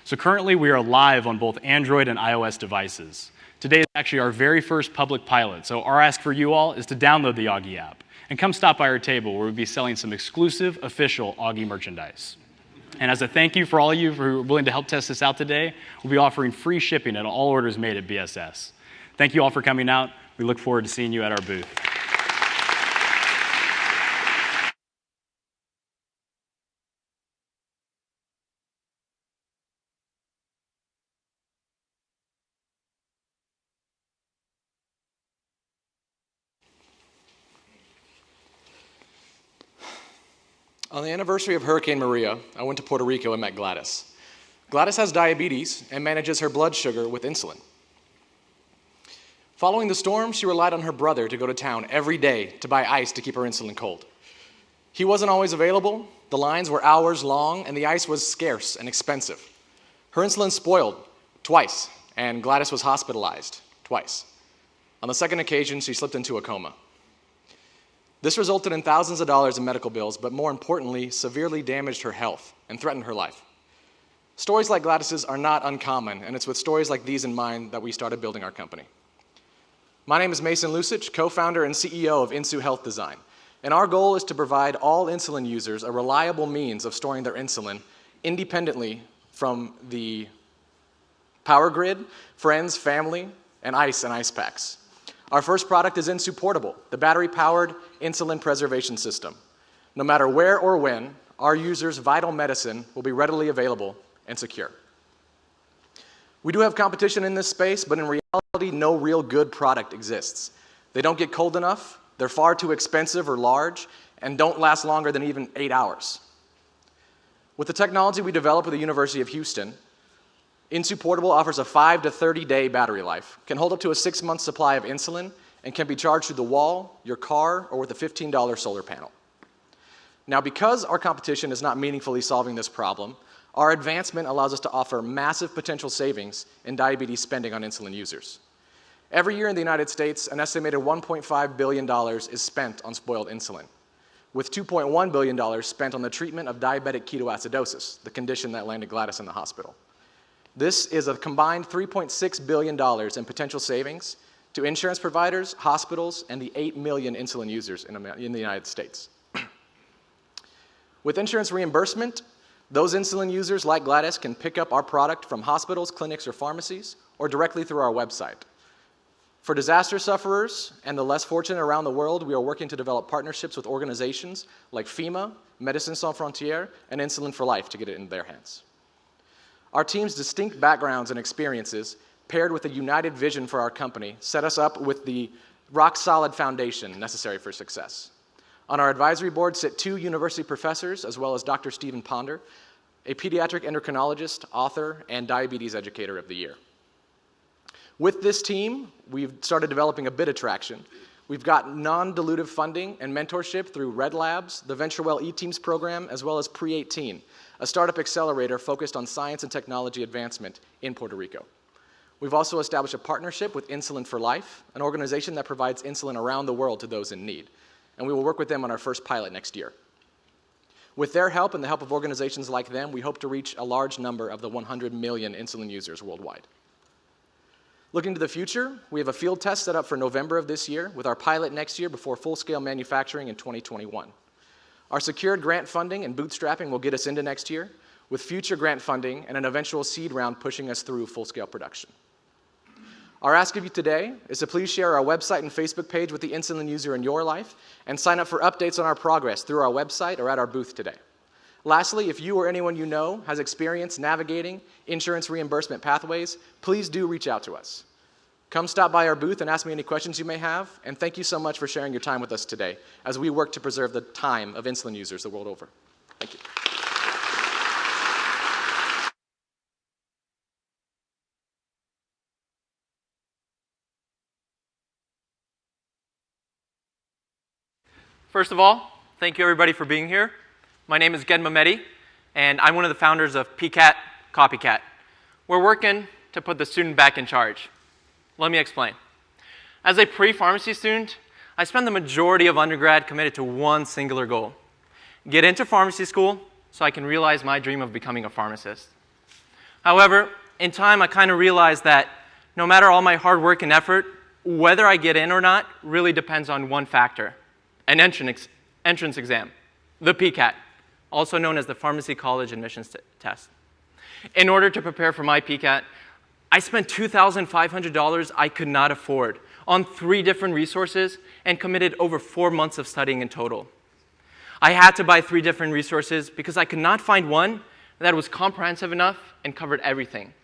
So currently we are live on both Android and iOS devices. Today is actually our very first public pilot, so our ask for you all is to download the Augie app and come stop by our table where we'll be selling some exclusive official Augie merchandise. And as a thank you for all of you who are willing to help test this out today, we'll be offering free shipping on all orders made at BSS. Thank you all for coming out. We look forward to seeing you at our booth. On the anniversary of Hurricane Maria, I went to Puerto Rico and met Gladys. Gladys has diabetes and manages her blood sugar with insulin. Following the storm, she relied on her brother to go to town every day to buy ice to keep her insulin cold. He wasn't always available, the lines were hours long, and the ice was scarce and expensive. Her insulin spoiled twice, and Gladys was hospitalized twice. On the second occasion, she slipped into a coma. This resulted in thousands of dollars in medical bills, but more importantly, severely damaged her health and threatened her life. Stories like Gladys's are not uncommon, and it's with stories like these in mind that we started building our company. My name is Mason Lusich, co-founder and CEO of Insu Health Design, and our goal is to provide all insulin users a reliable means of storing their insulin independently from the power grid, friends, family, and ice packs. Our first product is Insu Portable, the battery-powered insulin preservation system. No matter where or when, our users' vital medicine will be readily available and secure. We do have competition in this space, but in reality, no real good product exists. They don't get cold enough, they're far too expensive or large, and don't last longer than even 8 hours. With the technology we developed at the University of Houston, Insu Portable offers a 5 to 30-day battery life, can hold up to a 6-month supply of insulin, and can be charged through the wall, your car, or with a $15 solar panel. Now, because our competition is not meaningfully solving this problem, our advancement allows us to offer massive potential savings in diabetes spending on insulin users. Every year in the United States, an estimated $1.5 billion is spent on spoiled insulin, with $2.1 billion spent on the treatment of diabetic ketoacidosis, the condition that landed Gladys in the hospital. This is a combined $3.6 billion in potential savings to insurance providers, hospitals, and the 8 million insulin users in the United States. With insurance reimbursement, those insulin users like Gladys can pick up our product from hospitals, clinics, or pharmacies, or directly through our website. For disaster sufferers and the less fortunate around the world, we are working to develop partnerships with organizations like FEMA, Médecins Sans Frontières, and Insulin for Life to get it in their hands. Our team's distinct backgrounds and experiences, paired with a united vision for our company, set us up with the rock-solid foundation necessary for success. On our advisory board sit 2 university professors, as well as Dr. Stephen Ponder, a pediatric endocrinologist, author, and diabetes educator of the year. With this team, we've started developing a bit of traction. We've got non-dilutive funding and mentorship through Red Labs, the VentureWell eTeams program, as well as Pre-18, a startup accelerator focused on science and technology advancement in Puerto Rico. We've also established a partnership with Insulin for Life, an organization that provides insulin around the world to those in need, and we will work with them on our first pilot next year. With their help and the help of organizations like them, we hope to reach a large number of the 100 million insulin users worldwide. Looking to the future, we have a field test set up for November of this year, with our pilot next year before full-scale manufacturing in 2021. Our secured grant funding and bootstrapping will get us into next year, with future grant funding and an eventual seed round pushing us through full-scale production. Our ask of you today is to please share our website and Facebook page with the insulin user in your life, and sign up for updates on our progress through our website or at our booth today. Lastly, if you or anyone you know has experience navigating insurance reimbursement pathways, please do reach out to us. Come stop by our booth and ask me any questions you may have, and thank you so much for sharing your time with us today as we work to preserve the time of insulin users the world over. Thank you. First of all, thank you everybody for being here. My name is Ged Mehmedi, and I'm one of the founders of PCAT Copycat. We're working to put the student back in charge. Let me explain. As a pre-pharmacy student, I spent the majority of undergrad committed to one singular goal: get into pharmacy school so I can realize my dream of becoming a pharmacist. However, in time, I kind of realized that no matter all my hard work and effort, whether I get in or not really depends on one factor: an entrance exam, the PCAT, also known as the Pharmacy College Admissions Test. In order to prepare for my PCAT, I spent $2,500 I could not afford on 3 different resources and committed over 4 months of studying in total. I had to buy 3 different resources because I could not find one that was comprehensive enough and covered everything.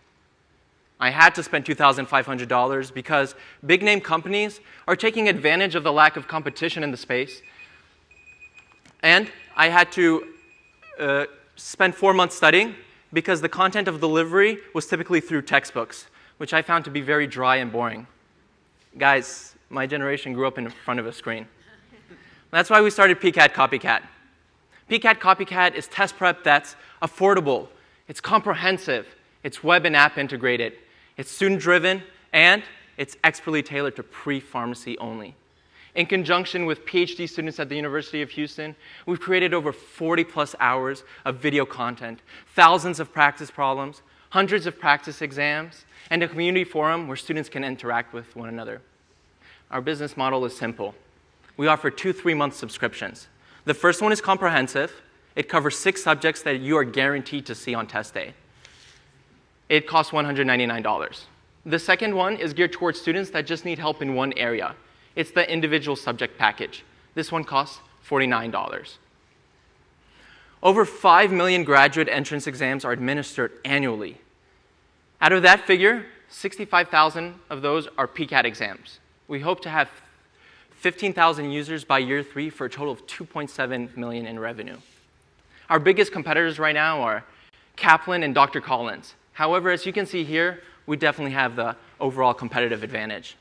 I had to spend $2,500 because big-name companies are taking advantage of the lack of competition in the space, and I had to spend 4 months studying because the content of delivery was typically through textbooks, which I found to be very dry and boring. Guys, my generation grew up in front of a screen. That's why we started PCAT Copycat. PCAT Copycat is test prep that's affordable, it's comprehensive, it's web and app integrated, it's student-driven, and it's expertly tailored to pre-pharmacy only. In conjunction with PhD students at the University of Houston, we've created over 40+ hours of video content, thousands of practice problems, hundreds of practice exams, and a community forum where students can interact with one another. Our business model is simple. We offer 2 3-month subscriptions. The first one is comprehensive. It covers 6 subjects that you are guaranteed to see on test day. It costs $199. The second one is geared towards students that just need help in one area. It's the individual subject package. This one costs $49. Over 5 million graduate entrance exams are administered annually. Out of that figure, 65,000 of those are PCAT exams. We hope to have 15,000 users by year 3 for a total of $2.7 million in revenue. Our biggest competitors right now are Kaplan and Dr. Collins. However, as you can see here, we definitely have the overall competitive advantage.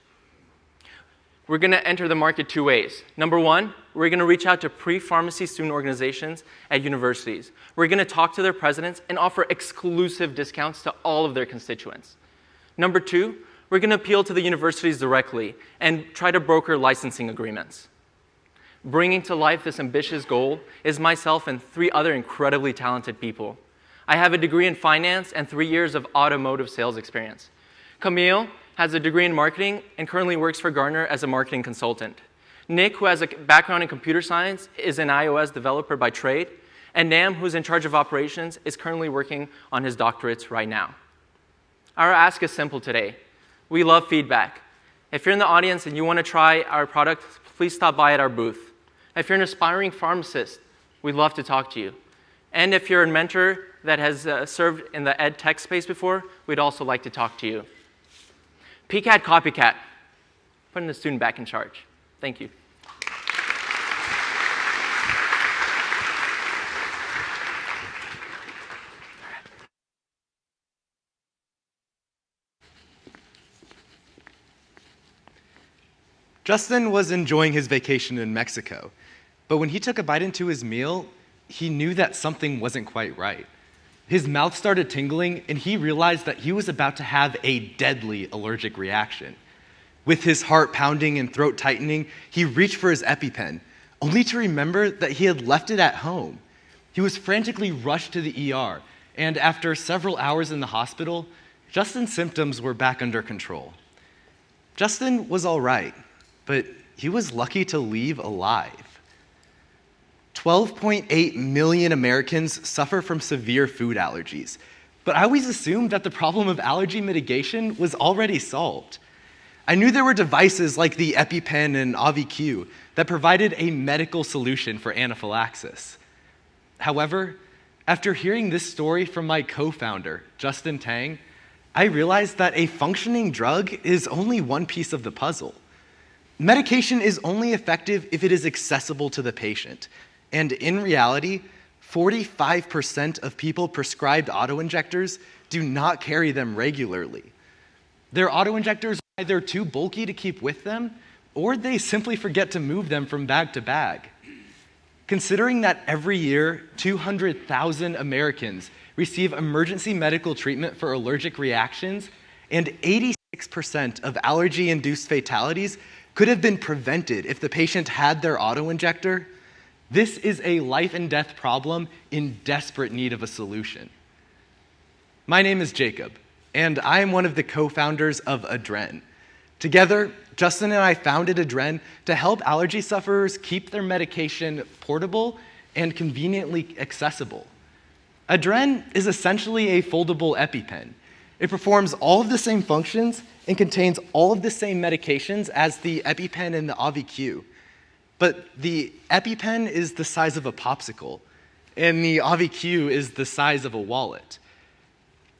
We're going to enter the market 2 ways. Number 1, we're going to reach out to pre-pharmacy student organizations at universities. We're going to talk to their presidents and offer exclusive discounts to all of their constituents. Number 2, we're going to appeal to the universities directly and try to broker licensing agreements. Bringing to life this ambitious goal is myself and 3 other incredibly talented people. I have a degree in finance and 3 years of automotive sales experience. Camille has a degree in marketing and currently works for Gartner as a marketing consultant. Nick, who has a background in computer science, is an iOS developer by trade. And Nam, who's in charge of operations, is currently working on his doctorates right now. Our ask is simple today. We love feedback. If you're in the audience and you want to try our product, please stop by at our booth. If you're an aspiring pharmacist, we'd love to talk to you. And if you're a mentor that has served in the ed tech space before, we'd also like to talk to you. PCAT copycat, putting the student back in charge. Thank you. Justin was enjoying his vacation in Mexico, but when he took a bite into his meal, he knew that something wasn't quite right. His mouth started tingling, and he realized that he was about to have a deadly allergic reaction. With his heart pounding and throat tightening, he reached for his EpiPen, only to remember that he had left it at home. He was frantically rushed to the ER, and after several hours in the hospital, Justin's symptoms were back under control. Justin was all right, but he was lucky to leave alive. 12.8 million Americans suffer from severe food allergies, but I always assumed that the problem of allergy mitigation was already solved. I knew there were devices like the EpiPen and AviQ that provided a medical solution for anaphylaxis. However, after hearing this story from my co-founder, Justin Tang, I realized that a functioning drug is only one piece of the puzzle. Medication is only effective if it is accessible to the patient. And in reality, 45% of people prescribed autoinjectors do not carry them regularly. Their autoinjectors are either too bulky to keep with them, or they simply forget to move them from bag to bag. Considering that every year, 200,000 Americans receive emergency medical treatment for allergic reactions, and 86% of allergy-induced fatalities could have been prevented if the patient had their autoinjector, this is a life and death problem in desperate need of a solution. My name is Jacob, and I am one of the co-founders of Adren. Together, Justin and I founded Adren to help allergy sufferers keep their medication portable and conveniently accessible. Adren is essentially a foldable EpiPen. It performs all of the same functions and contains all of the same medications as the EpiPen and the AviQ. But the EpiPen is the size of a popsicle, and the AviQ is the size of a wallet.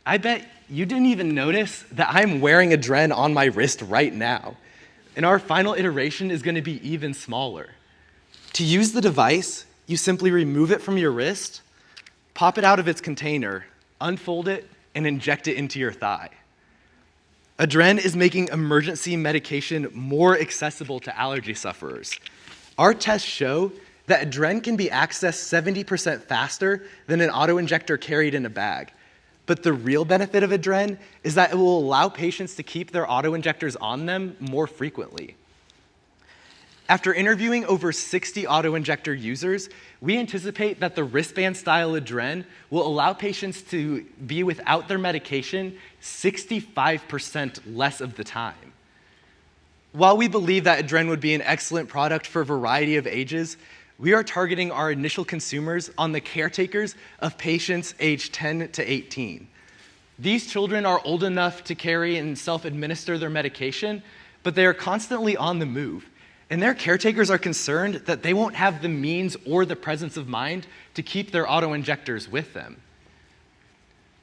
I bet you didn't even notice that I'm wearing Adren on my wrist right now, and our final iteration is going to be even smaller. To use the device, you simply remove it from your wrist, pop it out of its container, unfold it, and inject it into your thigh. Adren is making emergency medication more accessible to allergy sufferers. Our tests show that Adren can be accessed 70% faster than an autoinjector carried in a bag. But the real benefit of Adren is that it will allow patients to keep their autoinjectors on them more frequently. After interviewing over 60 autoinjector users, we anticipate that the wristband-style Adren will allow patients to be without their medication 65% less of the time. While we believe that Adren would be an excellent product for a variety of ages, we are targeting our initial consumers on the caretakers of patients aged 10 to 18. These children are old enough to carry and self-administer their medication, but they are constantly on the move. And their caretakers are concerned that they won't have the means or the presence of mind to keep their autoinjectors with them.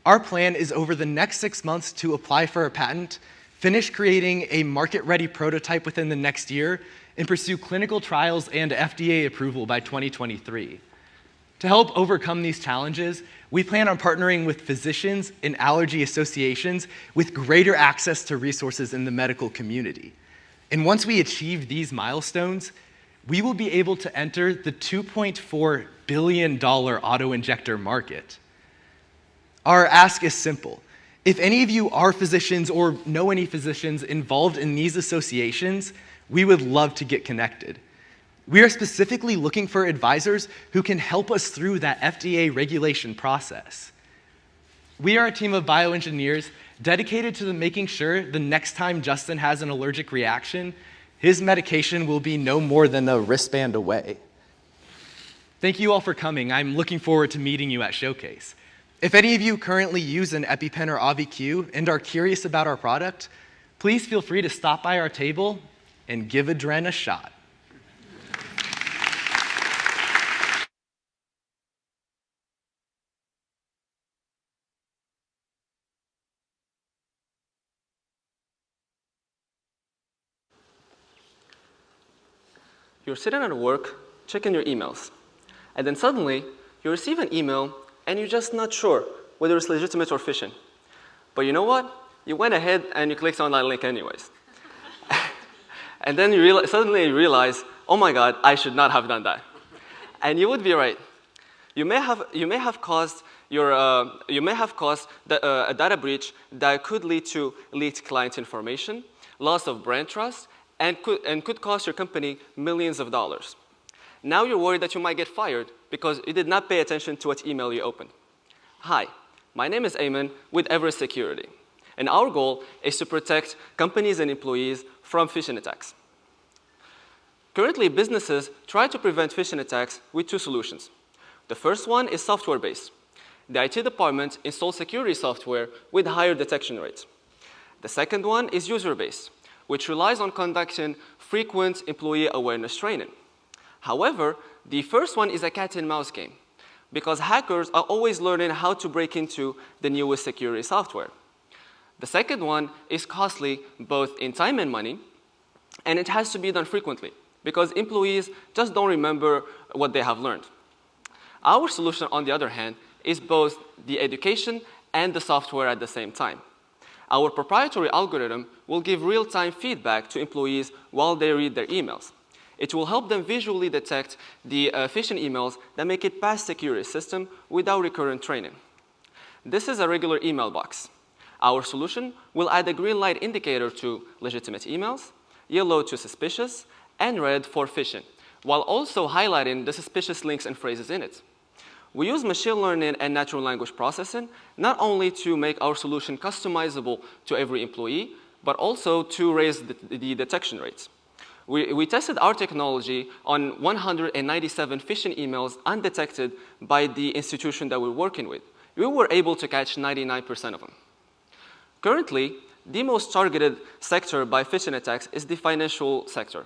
Our plan is over the next 6 months to apply for a patent, finish creating a market-ready prototype within the next year, and pursue clinical trials and FDA approval by 2023. To help overcome these challenges, we plan on partnering with physicians and allergy associations with greater access to resources in the medical community. And once we achieve these milestones, we will be able to enter the $2.4 billion autoinjector market. Our ask is simple. If any of you are physicians or know any physicians involved in these associations, we would love to get connected. We are specifically looking for advisors who can help us through that FDA regulation process. We are a team of bioengineers dedicated to making sure the next time Justin has an allergic reaction, his medication will be no more than a wristband away. Thank you all for coming. I'm looking forward to meeting you at Showcase. If any of you currently use an EpiPen or AviQ and are curious about our product, please feel free to stop by our table and give Adren a shot. You're sitting at work, checking your emails, and then suddenly you receive an email and you're just not sure whether it's legitimate or phishing. But you know what? You went ahead and you clicked on that link anyways. And then suddenly you realize, oh my God, I should not have done that. And you would be right. You may have caused a data breach that could lead to leaked client information, loss of brand trust, and could cost your company millions of dollars. Now you're worried that you might get fired because you did not pay attention to what email you opened. Hi, my name is Ayman with Everest Security, and our goal is to protect companies and employees from phishing attacks. Currently, businesses try to prevent phishing attacks with two solutions. The first one is software-based. The IT department installs security software with higher detection rates. The second one is user-based, which relies on conducting frequent employee awareness training. However, the first one is a cat and mouse game because hackers are always learning how to break into the newest security software. The second one is costly both in time and money, and it has to be done frequently because employees just don't remember what they have learned. Our solution, on the other hand, is both the education and the software at the same time. Our proprietary algorithm will give real-time feedback to employees while they read their emails. It will help them visually detect the phishing emails that make it past security system without recurrent training. This is a regular email box. Our solution will add a green light indicator to legitimate emails, yellow to suspicious, and red for phishing, while also highlighting the suspicious links and phrases in it. We use machine learning and natural language processing not only to make our solution customizable to every employee, but also to raise the detection rates. We tested our technology on 197 phishing emails undetected by the institution that we're working with. We were able to catch 99% of them. Currently, the most targeted sector by phishing attacks is the financial sector.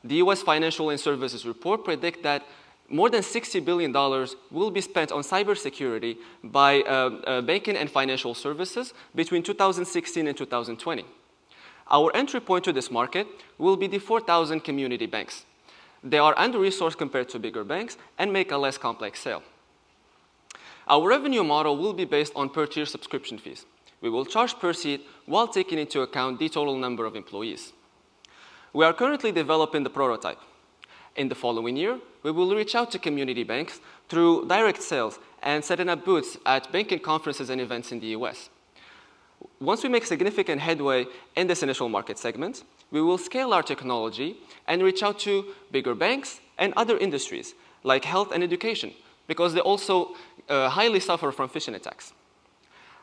The US Financial and Services Report predict that more than $60 billion will be spent on cybersecurity by banking and financial services between 2016 and 2020. Our entry point to this market will be the 4,000 community banks. They are under-resourced compared to bigger banks and make a less complex sale. Our revenue model will be based on per-tier subscription fees. We will charge per seat while taking into account the total number of employees. We are currently developing the prototype. In the following year, we will reach out to community banks through direct sales and setting up booths at banking conferences and events in the US. Once we make significant headway in this initial market segment, we will scale our technology and reach out to bigger banks and other industries like health and education because they also highly suffer from phishing attacks.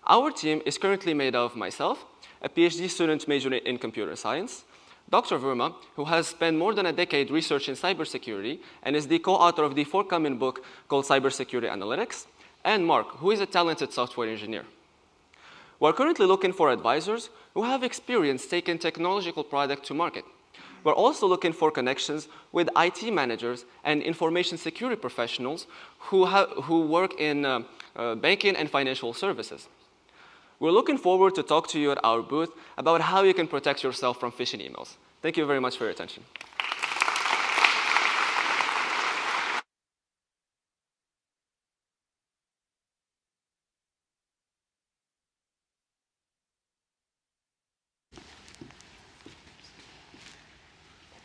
Our team is currently made of myself, a PhD student majoring in computer science, Dr. Verma, who has spent more than a decade researching cybersecurity and is the co-author of the forthcoming book called Cybersecurity Analytics, and Mark, who is a talented software engineer. We're currently looking for advisors who have experience taking technological product to market. We're also looking for connections with IT managers and information security professionals who work in banking and financial services. We're looking forward to talk to you at our booth about how you can protect yourself from phishing emails. Thank you very much for your attention.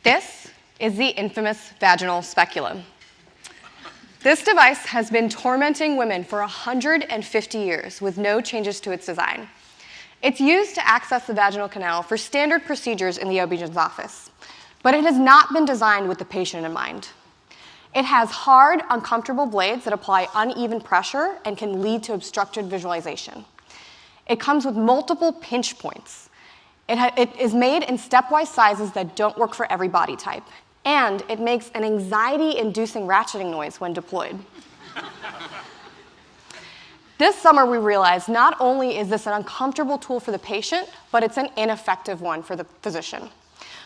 This is the infamous vaginal speculum. This device has been tormenting women for 150 years with no changes to its design. It's used to access the vaginal canal for standard procedures in the OB-GYN's office, but it has not been designed with the patient in mind. It has hard, uncomfortable blades that apply uneven pressure and can lead to obstructed visualization. It comes with multiple pinch points. It is made in stepwise sizes that don't work for every body type. and it makes an anxiety-inducing ratcheting noise when deployed. This summer, we realized not only is this an uncomfortable tool for the patient, but it's an ineffective one for the physician.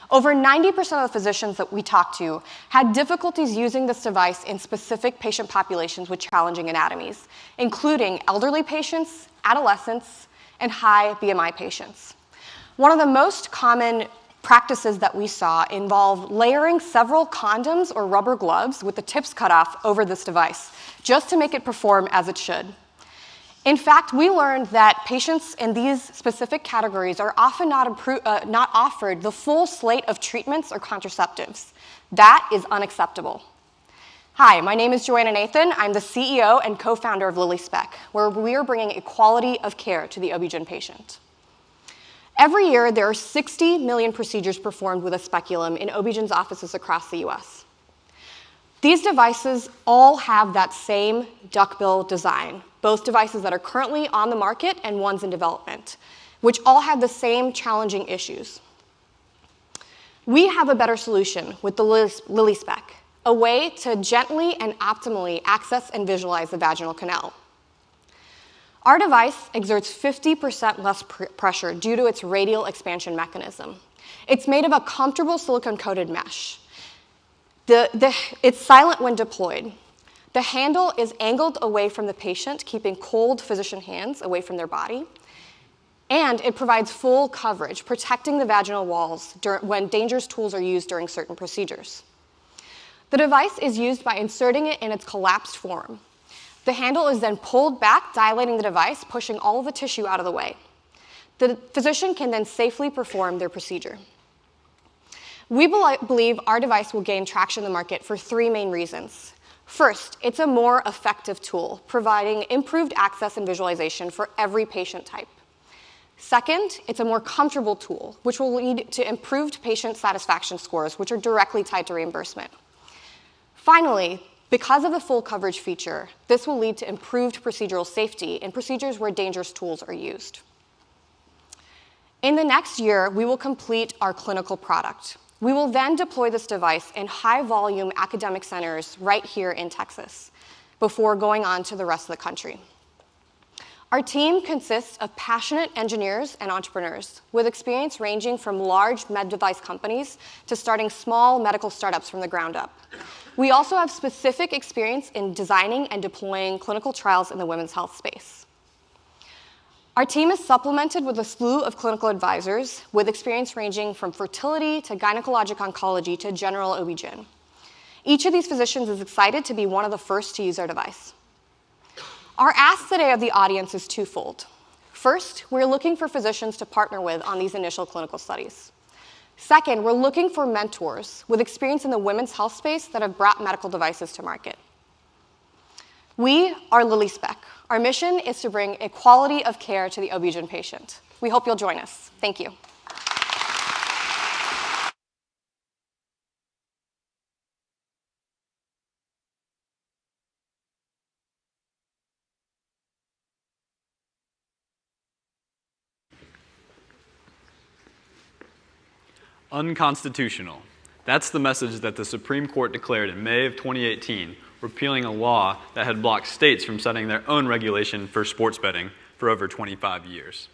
Over 90% of the physicians that we talked to had difficulties using this device in specific patient populations with challenging anatomies, including elderly patients, adolescents, and high BMI patients. One of the most common practices that we saw involve layering several condoms or rubber gloves with the tips cut off over this device, just to make it perform as it should. In fact, we learned that patients in these specific categories are often not offered the full slate of treatments or contraceptives. That is unacceptable. Hi, my name is Joanna Nathan. I'm the CEO and co-founder of OwlSpark, where we are bringing equality of care to the OB-GYN patient. Every year, there are 60 million procedures performed with a speculum in OB-GYN's offices across the US. These devices all have that same duckbill design, both devices that are currently on the market and ones in development, which all have the same challenging issues. We have a better solution with the OwlSpark, a way to gently and optimally access and visualize the vaginal canal. Our device exerts 50% less pressure due to its radial expansion mechanism. It's made of a comfortable silicone-coated mesh. It's silent when deployed. The handle is angled away from the patient, keeping cold physician hands away from their body. And it provides full coverage, protecting the vaginal walls when dangerous tools are used during certain procedures. The device is used by inserting it in its collapsed form. The handle is then pulled back, dilating the device, pushing all of the tissue out of the way. The physician can then safely perform their procedure. We believe our device will gain traction in the market for 3 main reasons. First, it's a more effective tool, providing improved access and visualization for every patient type. Second, it's a more comfortable tool, which will lead to improved patient satisfaction scores, which are directly tied to reimbursement. Finally, because of the full coverage feature, this will lead to improved procedural safety in procedures where dangerous tools are used. In the next year, we will complete our clinical product. We will then deploy this device in high-volume academic centers right here in Texas before going on to the rest of the country. Our team consists of passionate engineers and entrepreneurs with experience ranging from large med device companies to starting small medical startups from the ground up. We also have specific experience in designing and deploying clinical trials in the women's health space. Our team is supplemented with a slew of clinical advisors with experience ranging from fertility to gynecologic oncology to general OB-GYN. Each of these physicians is excited to be one of the first to use our device. Our ask today of the audience is twofold. First, we're looking for physicians to partner with on these initial clinical studies. Second, we're looking for mentors with experience in the women's health space that have brought medical devices to market. We are OwlSpark. Our mission is to bring equality of care to the OB-GYN patient. We hope you'll join us. Thank you. Unconstitutional. That's the message that the Supreme Court declared in May of 2018, repealing a law that had blocked states from setting their own regulation for sports betting for over 25 years.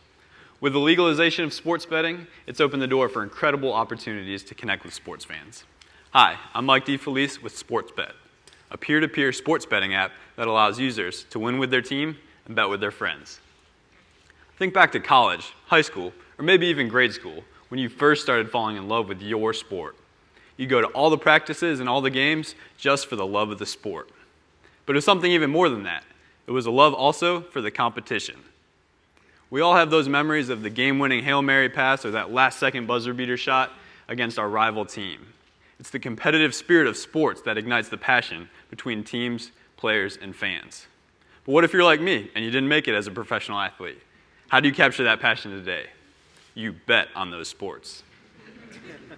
With the legalization of sports betting, it's opened the door for incredible opportunities to connect with sports fans. Hi, I'm Mike DeFelice with SportsBet, a peer-to-peer sports betting app that allows users to win with their team and bet with their friends. Think back to college, high school, or maybe even grade school, when you first started falling in love with your sport. You go to all the practices and all the games just for the love of the sport. But it was something even more than that. It was a love also for the competition. We all have those memories of the game-winning Hail Mary pass or that last-second buzzer-beater shot against our rival team. It's the competitive spirit of sports that ignites the passion between teams, players, and fans. But what if you're like me and you didn't make it as a professional athlete? How do you capture that passion today? You bet on those sports.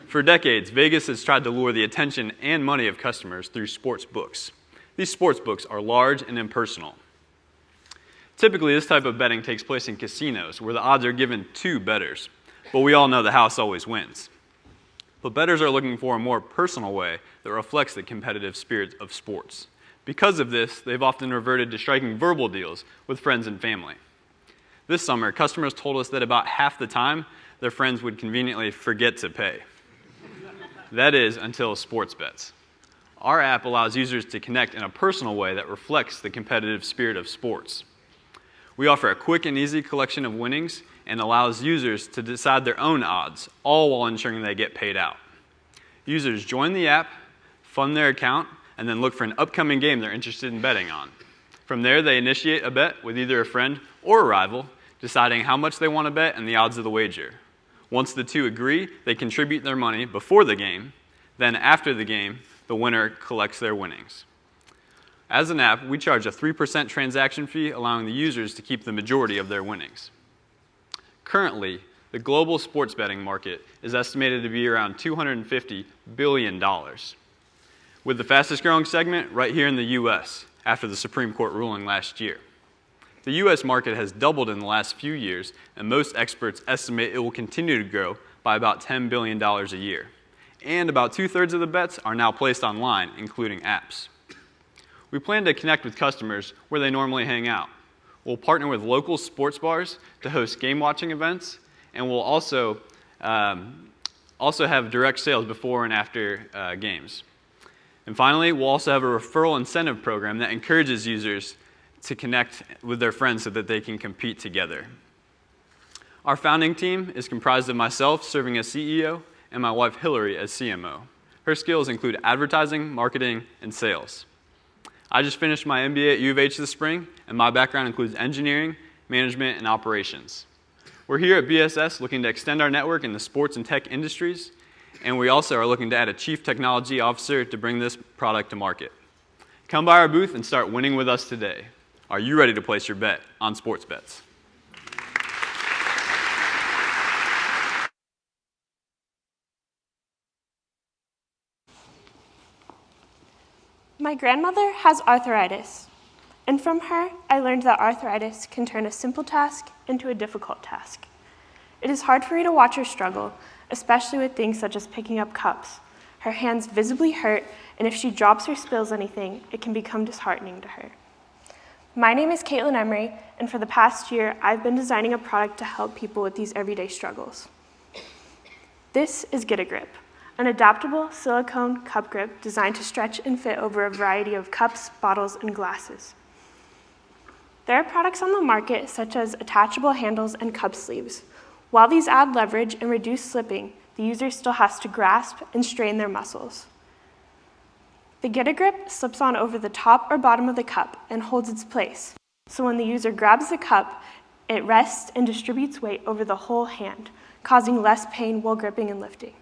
For decades, Vegas has tried to lure the attention and money of customers through sports books. These sports books are large and impersonal. Typically, this type of betting takes place in casinos where the odds are given to bettors, but we all know the house always wins. But bettors are looking for a more personal way that reflects the competitive spirit of sports. Because of this, they've often reverted to striking verbal deals with friends and family. This summer, customers told us that about half the time, their friends would conveniently forget to pay. That is, until sports bets. Our app allows users to connect in a personal way that reflects the competitive spirit of sports. We offer a quick and easy collection of winnings and allows users to decide their own odds, all while ensuring they get paid out. Users join the app, fund their account, and then look for an upcoming game they're interested in betting on. From there, they initiate a bet with either a friend or a rival, deciding how much they want to bet and the odds of the wager. Once the two agree, they contribute their money before the game. Then after the game, the winner collects their winnings. As an app, we charge a 3% transaction fee, allowing the users to keep the majority of their winnings. Currently, the global sports betting market is estimated to be around $250 billion, with the fastest growing segment right here in the US after the Supreme Court ruling last year. The US market has doubled in the last few years, and most experts estimate it will continue to grow by about $10 billion a year. And about 2/3 of the bets are now placed online, including apps. We plan to connect with customers where they normally hang out. We'll partner with local sports bars to host game watching events, and we'll also have direct sales before and after games. And finally, we'll also have a referral incentive program that encourages users to connect with their friends so that they can compete together. Our founding team is comprised of myself serving as CEO and my wife Hillary as CMO. Her skills include advertising, marketing, and sales. I just finished my MBA at U of H this spring, and my background includes engineering, management, and operations. We're here at BSS looking to extend our network in the sports and tech industries, and we also are looking to add a chief technology officer to bring this product to market. Come by our booth and start winning with us today. Are you ready to place your bet on sports bets? My grandmother has arthritis, and from her, I learned that arthritis can turn a simple task into a difficult task. It is hard for me to watch her struggle, especially with things such as picking up cups. Her hands visibly hurt, and if she drops or spills anything, it can become disheartening to her. My name is Caitlin Emery, and for the past year, I've been designing a product to help people with these everyday struggles. This is Get a Grip, an adaptable silicone cup grip designed to stretch and fit over a variety of cups, bottles, and glasses. There are products on the market such as attachable handles and cup sleeves. While these add leverage and reduce slipping, the user still has to grasp and strain their muscles. The Get a Grip slips on over the top or bottom of the cup and holds its place. So when the user grabs the cup, it rests and distributes weight over the whole hand, causing less pain while gripping and lifting.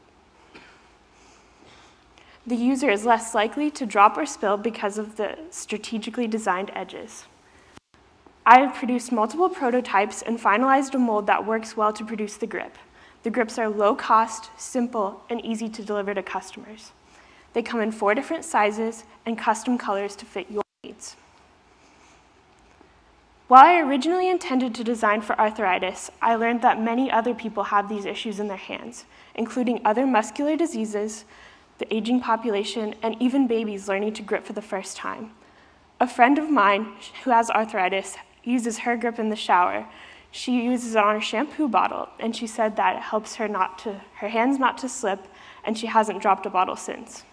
The user is less likely to drop or spill because of the strategically designed edges. I have produced multiple prototypes and finalized a mold that works well to produce the grip. The grips are low cost, simple, and easy to deliver to customers. They come in 4 different sizes and custom colors to fit your needs. While I originally intended to design for arthritis, I learned that many other people have these issues in their hands, including other muscular diseases, the aging population, and even babies learning to grip for the first time. A friend of mine who has arthritis uses her grip in the shower. She uses it on her shampoo bottle, and she said that it helps her hands not to slip, and she hasn't dropped a bottle since.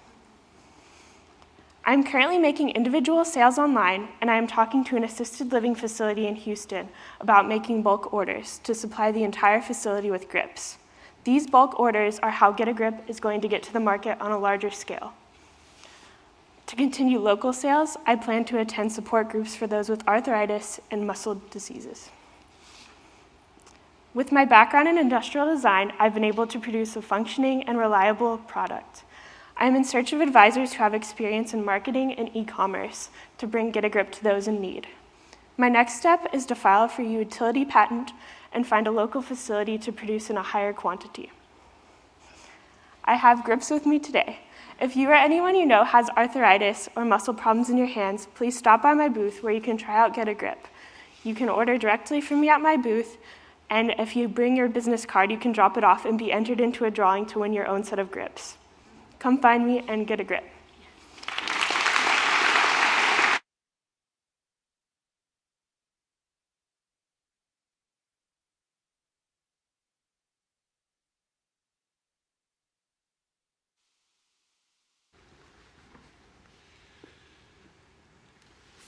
I'm currently making individual sales online, and I am talking to an assisted living facility in Houston about making bulk orders to supply the entire facility with grips. These bulk orders are how Get a Grip is going to get to the market on a larger scale. To continue local sales, I plan to attend support groups for those with arthritis and muscle diseases. With my background in industrial design, I've been able to produce a functioning and reliable product. I am in search of advisors who have experience in marketing and e-commerce to bring Get a Grip to those in need. My next step is to file for a utility patent and find a local facility to produce in a higher quantity. I have grips with me today. If you or anyone you know has arthritis or muscle problems in your hands, please stop by my booth where you can try out Get a Grip. You can order directly from me at my booth. And if you bring your business card, you can drop it off and be entered into a drawing to win your own set of grips. Come find me and get a grip.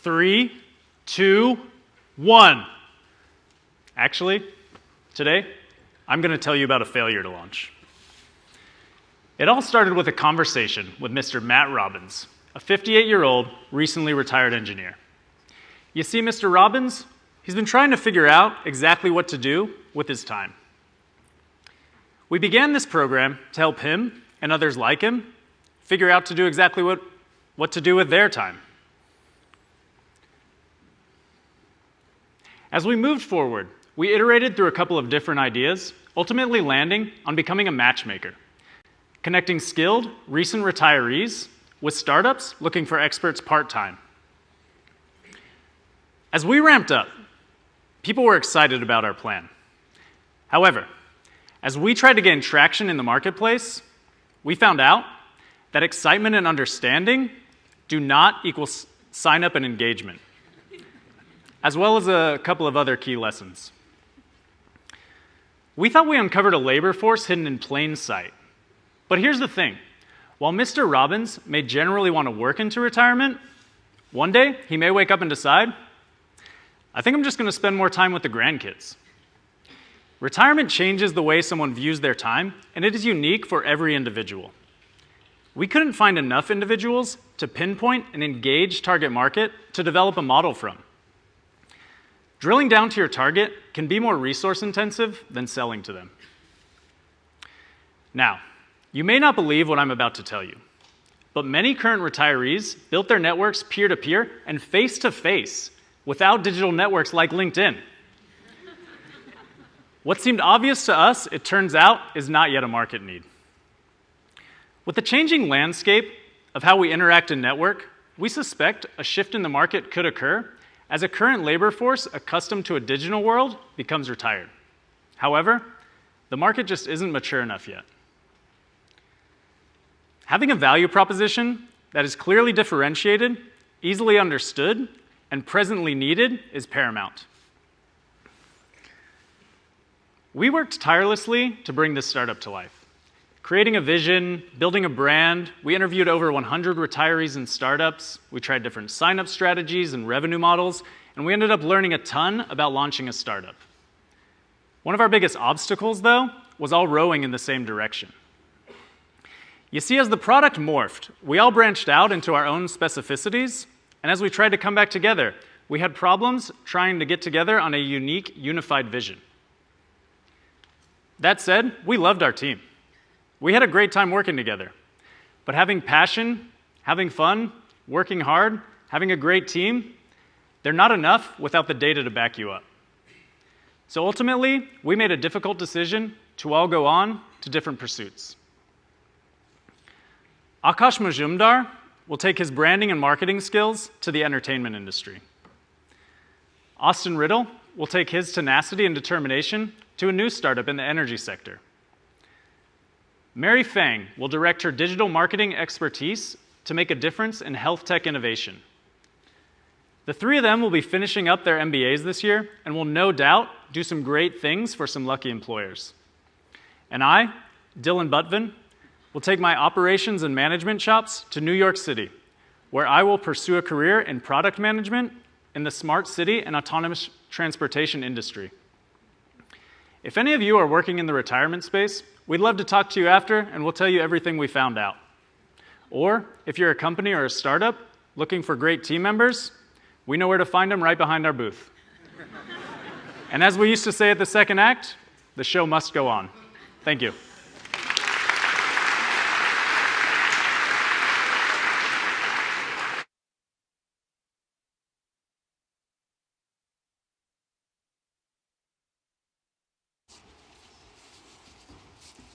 Three, two, one. Actually, today, I'm going to tell you about a failure to launch. It all started with a conversation with Mr. Matt Robbins, a 58-year-old, recently retired engineer. You see, Mr. Robbins, he's been trying to figure out exactly what to do with his time. We began this program to help him and others like him figure out to do exactly what to do with their time. As we moved forward, we iterated through a couple of different ideas, ultimately landing on becoming a matchmaker, connecting skilled, recent retirees with startups looking for experts part-time. As we ramped up, people were excited about our plan. However, as we tried to gain traction in the marketplace, we found out that excitement and understanding do not equal sign-up and engagement, as well as a couple of other key lessons. We thought we uncovered a labor force hidden in plain sight. But here's the thing. While Mr. Robbins may generally want to work into retirement, one day he may wake up and decide, I think I'm just going to spend more time with the grandkids. Retirement changes the way someone views their time, and it is unique for every individual. We couldn't find enough individuals to pinpoint an engaged target market to develop a model from. Drilling down to your target can be more resource intensive than selling to them. Now, you may not believe what I'm about to tell you, but many current retirees built their networks peer-to-peer and face-to-face without digital networks like LinkedIn. What seemed obvious to us, it turns out, is not yet a market need. With the changing landscape of how we interact and network, we suspect a shift in the market could occur as a current labor force accustomed to a digital world becomes retired. However, the market just isn't mature enough yet. Having a value proposition that is clearly differentiated, easily understood, and presently needed is paramount. We worked tirelessly to bring this startup to life. Creating a vision, building a brand, we interviewed over 100 retirees and startups, we tried different sign-up strategies and revenue models, and we ended up learning a ton about launching a startup. One of our biggest obstacles, though, was all rowing in the same direction. You see, as the product morphed, we all branched out into our own specificities, and as we tried to come back together, we had problems trying to get together on a unique, unified vision. That said, we loved our team. We had a great time working together. But having passion, having fun, working hard, having a great team, they're not enough without the data to back you up. So ultimately, we made a difficult decision to all go on to different pursuits. Akash Majumdar will take his branding and marketing skills to the entertainment industry. Austin Riddle will take his tenacity and determination to a new startup in the energy sector. Mary Fang will direct her digital marketing expertise to make a difference in health tech innovation. The three of them will be finishing up their MBAs this year and will no doubt do some great things for some lucky employers. And I, Dylan Butvin, will take my operations and management chops to New York City, where I will pursue a career in product management in the smart city and autonomous transportation industry. If any of you are working in the retirement space, we'd love to talk to you after, and we'll tell you everything we found out. Or if you're a company or a startup looking for great team members, we know where to find them right behind our booth. And as we used to say at the second act, the show must go on. Thank you.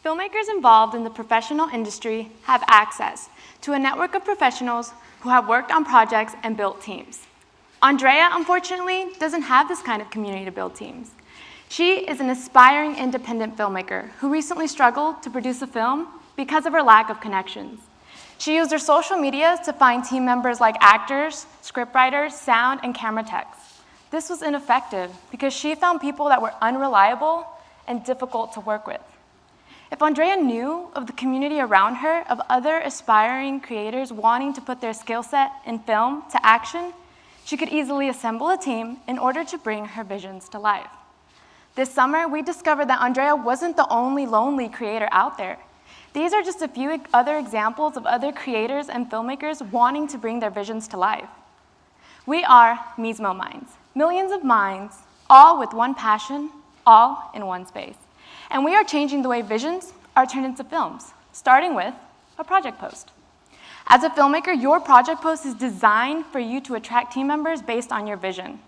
Filmmakers involved in the professional industry have access to a network of professionals who have worked on projects and built teams. Andrea, unfortunately, doesn't have this kind of community to build teams. She is an aspiring independent filmmaker who recently struggled to produce a film because of her lack of connections. She used her social media to find team members like actors, scriptwriters, sound, and camera techs. This was ineffective because she found people that were unreliable and difficult to work with. If Andrea knew of the community around her of other aspiring creators wanting to put their skill set in film to action, she could easily assemble a team in order to bring her visions to life. This summer, we discovered that Andrea wasn't the only lonely creator out there. These are just a few other examples of other creators and filmmakers wanting to bring their visions to life. We are Mismo Minds, millions of minds, all with one passion, all in one space. And we are changing the way visions are turned into films, starting with a project post. As a filmmaker, your project post is designed for you to attract team members based on your vision.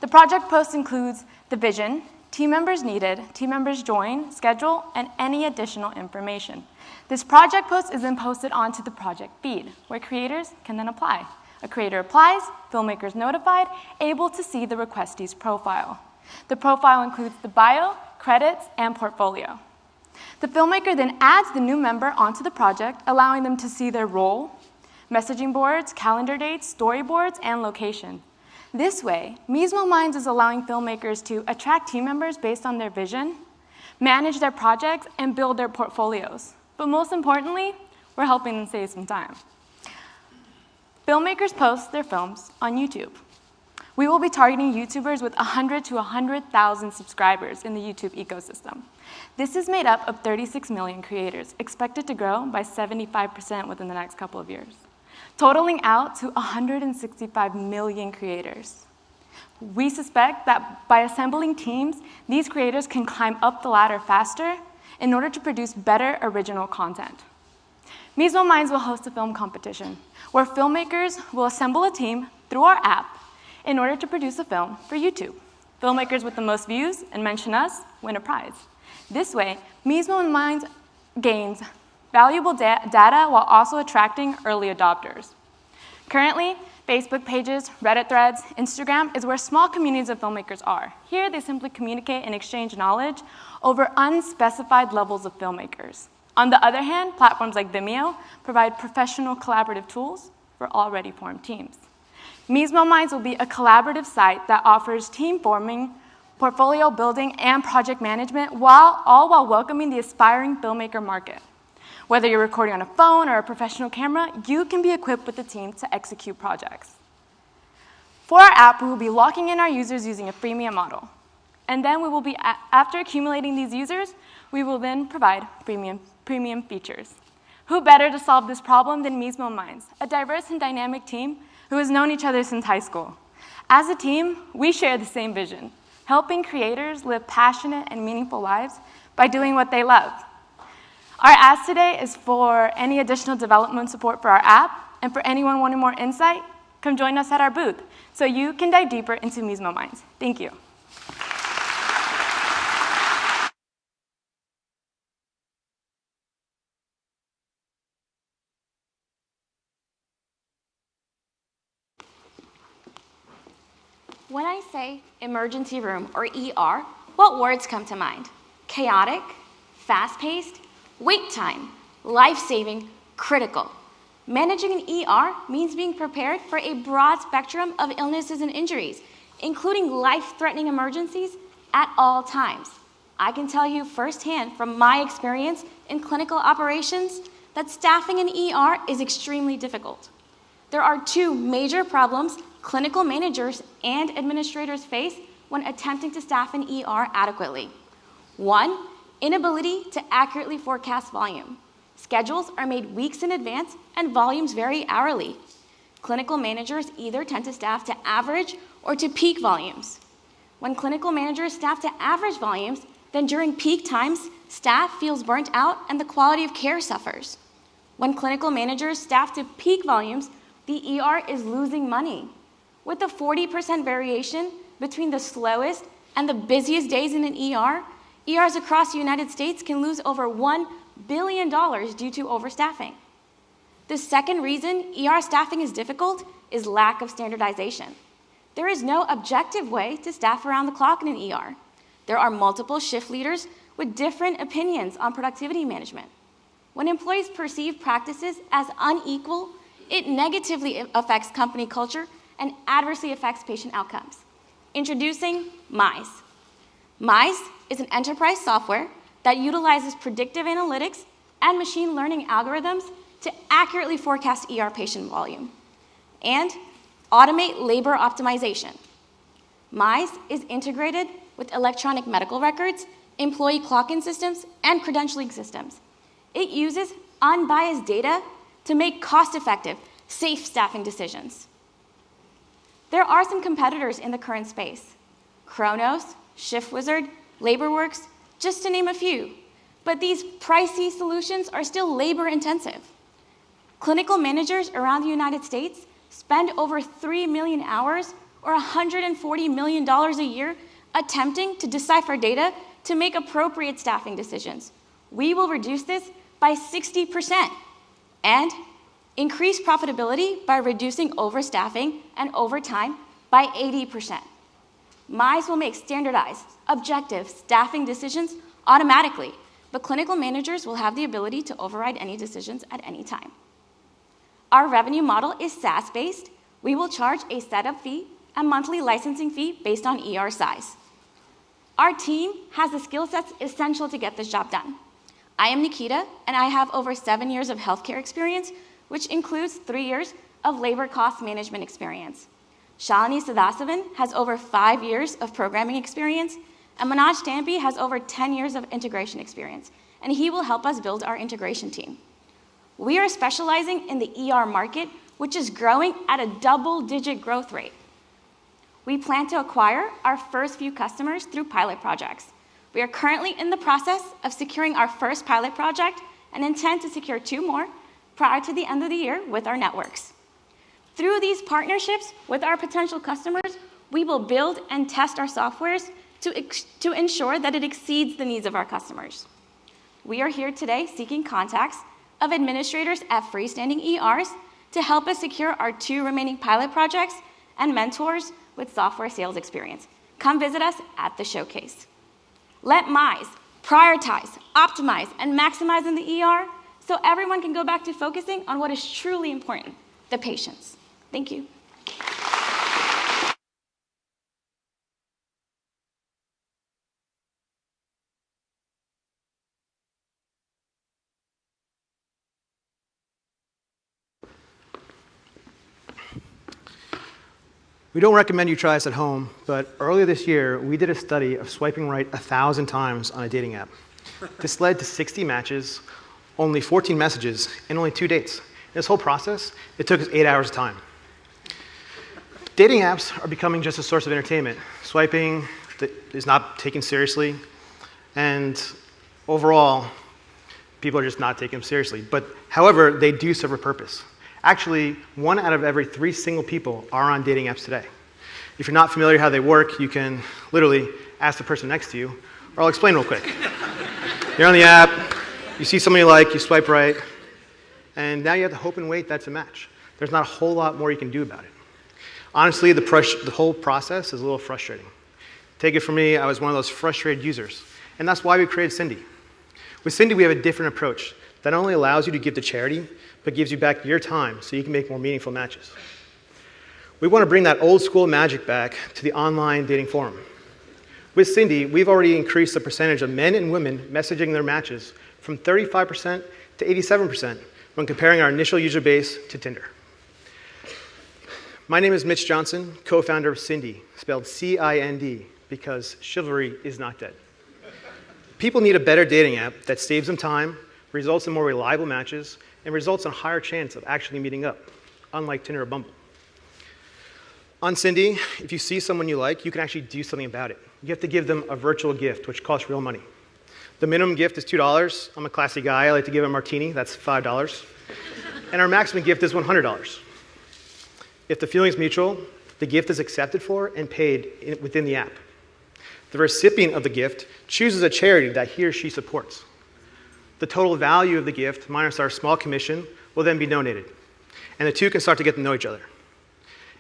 The project post includes the vision, team members needed, team members join, schedule, and any additional information. This project post is then posted onto the project feed, where creators can then apply. A creator applies, filmmaker is notified, able to see the requestee's profile. The profile includes the bio, credits, and portfolio. The filmmaker then adds the new member onto the project, allowing them to see their role, messaging boards, calendar dates, storyboards, and location. This way, Mismo Minds is allowing filmmakers to attract team members based on their vision, manage their projects, and build their portfolios. But most importantly, we're helping them save some time. Filmmakers post their films on YouTube. We will be targeting YouTubers with 100 to 100,000 subscribers in the YouTube ecosystem. This is made up of 36 million creators, expected to grow by 75% within the next couple of years, totaling out to 165 million creators. We suspect that by assembling teams, these creators can climb up the ladder faster in order to produce better original content. Mismo Minds will host a film competition where filmmakers will assemble a team through our app in order to produce a film for YouTube. Filmmakers with the most views and mention us win a prize. This way, Mismo Minds gains valuable data while also attracting early adopters. Currently, Facebook pages, Reddit threads, Instagram is where small communities of filmmakers are. Here, they simply communicate and exchange knowledge over unspecified levels of filmmakers. On the other hand, platforms like Vimeo provide professional collaborative tools for already formed teams. Mismo Minds will be a collaborative site that offers team forming, portfolio building, and project management, all while welcoming the aspiring filmmaker market. Whether you're recording on a phone or a professional camera, you can be equipped with a team to execute projects. For our app, we will be locking in our users using a freemium model. And then we will be, after accumulating these users, we will then provide premium features. Who better to solve this problem than Mismo Minds, a diverse and dynamic team who has known each other since high school. As a team, we share the same vision, helping creators live passionate and meaningful lives by doing what they love. Our ask today is for any additional development support for our app, and for anyone wanting more insight, come join us at our booth so you can dive deeper into Mismo Minds. Thank you. When I say emergency room or ER, what words come to mind? Chaotic, fast-paced, wait time, life-saving, critical. Managing an ER means being prepared for a broad spectrum of illnesses and injuries, including life-threatening emergencies at all times. I can tell you firsthand from my experience in clinical operations that staffing an ER is extremely difficult. There are two major problems clinical managers and administrators face when attempting to staff an ER adequately. One, inability to accurately forecast volume. Schedules are made weeks in advance and volumes vary hourly. Clinical managers either tend to staff to average or to peak volumes. When clinical managers staff to average volumes, then during peak times, staff feels burnt out and the quality of care suffers. When clinical managers staff to peak volumes, the ER is losing money. With a 40% variation between the slowest and the busiest days in an ER, ERs across the United States can lose over $1 billion due to overstaffing. The second reason ER staffing is difficult is lack of standardization. There is no objective way to staff around the clock in an ER. There are multiple shift leaders with different opinions on productivity management. When employees perceive practices as unequal, it negatively affects company culture and adversely affects patient outcomes. Introducing MISE. MISE is an enterprise software that utilizes predictive analytics and machine learning algorithms to accurately forecast ER patient volume and automate labor optimization. MISE is integrated with electronic medical records, employee clock-in systems, and credentialing systems. It uses unbiased data to make cost-effective, safe staffing decisions. There are some competitors in the current space: Kronos, ShiftWizard, LaborWorks, just to name a few. But these pricey solutions are still labor-intensive. Clinical managers around the United States spend over 3 million hours or $140 million a year attempting to decipher data to make appropriate staffing decisions. We will reduce this by 60% and increase profitability by reducing overstaffing and overtime by 80%. MISE will make standardized, objective staffing decisions automatically, but clinical managers will have the ability to override any decisions at any time. Our revenue model is SaaS-based. We will charge a setup fee and monthly licensing fee based on ER size. Our team has the skill sets essential to get this job done. I am Nikita, and I have over 7 years of healthcare experience, which includes 3 years of labor cost management experience. Shalini Sadasivan has over 5 years of programming experience, and Manoj Tampi has over 10 years of integration experience, and he will help us build our integration team. We are specializing in the ER market, which is growing at a double-digit growth rate. We plan to acquire our first few customers through pilot projects. We are currently in the process of securing our first pilot project and intend to secure 2 more prior to the end of the year with our networks. Through these partnerships with our potential customers, we will build and test our softwares to ensure that it exceeds the needs of our customers. We are here today seeking contacts of administrators at freestanding ERs to help us secure our 2 remaining pilot projects and mentors with software sales experience. Come visit us at the showcase. Let MISE prioritize, optimize, and maximize in the ER so everyone can go back to focusing on what is truly important, the patients. Thank you. We don't recommend you try this at home, but earlier this year, we did a study of swiping right 1,000 times on a dating app. This led to 60 matches, only 14 messages, and only 2 dates. This whole process, it took us 8 hours of time. Dating apps are becoming just a source of entertainment. Swiping is not taken seriously, and overall, people are just not taking them seriously. But however, they do serve a purpose. Actually, 1 out of every 3 single people are on dating apps today. If you're not familiar how they work, you can literally ask the person next to you, or I'll explain real quick. You're on the app, you see someone you like, you swipe right, and now you have to hope and wait that's a match. There's not a whole lot more you can do about it. Honestly, the whole process is a little frustrating. Take it from me, I was one of those frustrated users, and that's why we created Cindy. With Cindy, we have a different approach that not only allows you to give to charity, but gives you back your time so you can make more meaningful matches. We want to bring that old school magic back to the online dating forum. With Cindy, we've already increased the percentage of men and women messaging their matches from 35% to 87% when comparing our initial user base to Tinder. My name is Mitch Johnson, co-founder of Cindy, spelled C-I-N-D, because chivalry is not dead. People need a better dating app that saves them time, results in more reliable matches, and results in a higher chance of actually meeting up, unlike Tinder or Bumble. On Cindy, if you see someone you like, you can actually do something about it. You have to give them a virtual gift, which costs real money. The minimum gift is $2. I'm a classy guy. I like to give a martini. That's $5. And our maximum gift is $100. If the feeling is mutual, the gift is accepted for and paid within the app. The recipient of the gift chooses a charity that he or she supports. The total value of the gift, minus our small commission, will then be donated. And the two can start to get to know each other.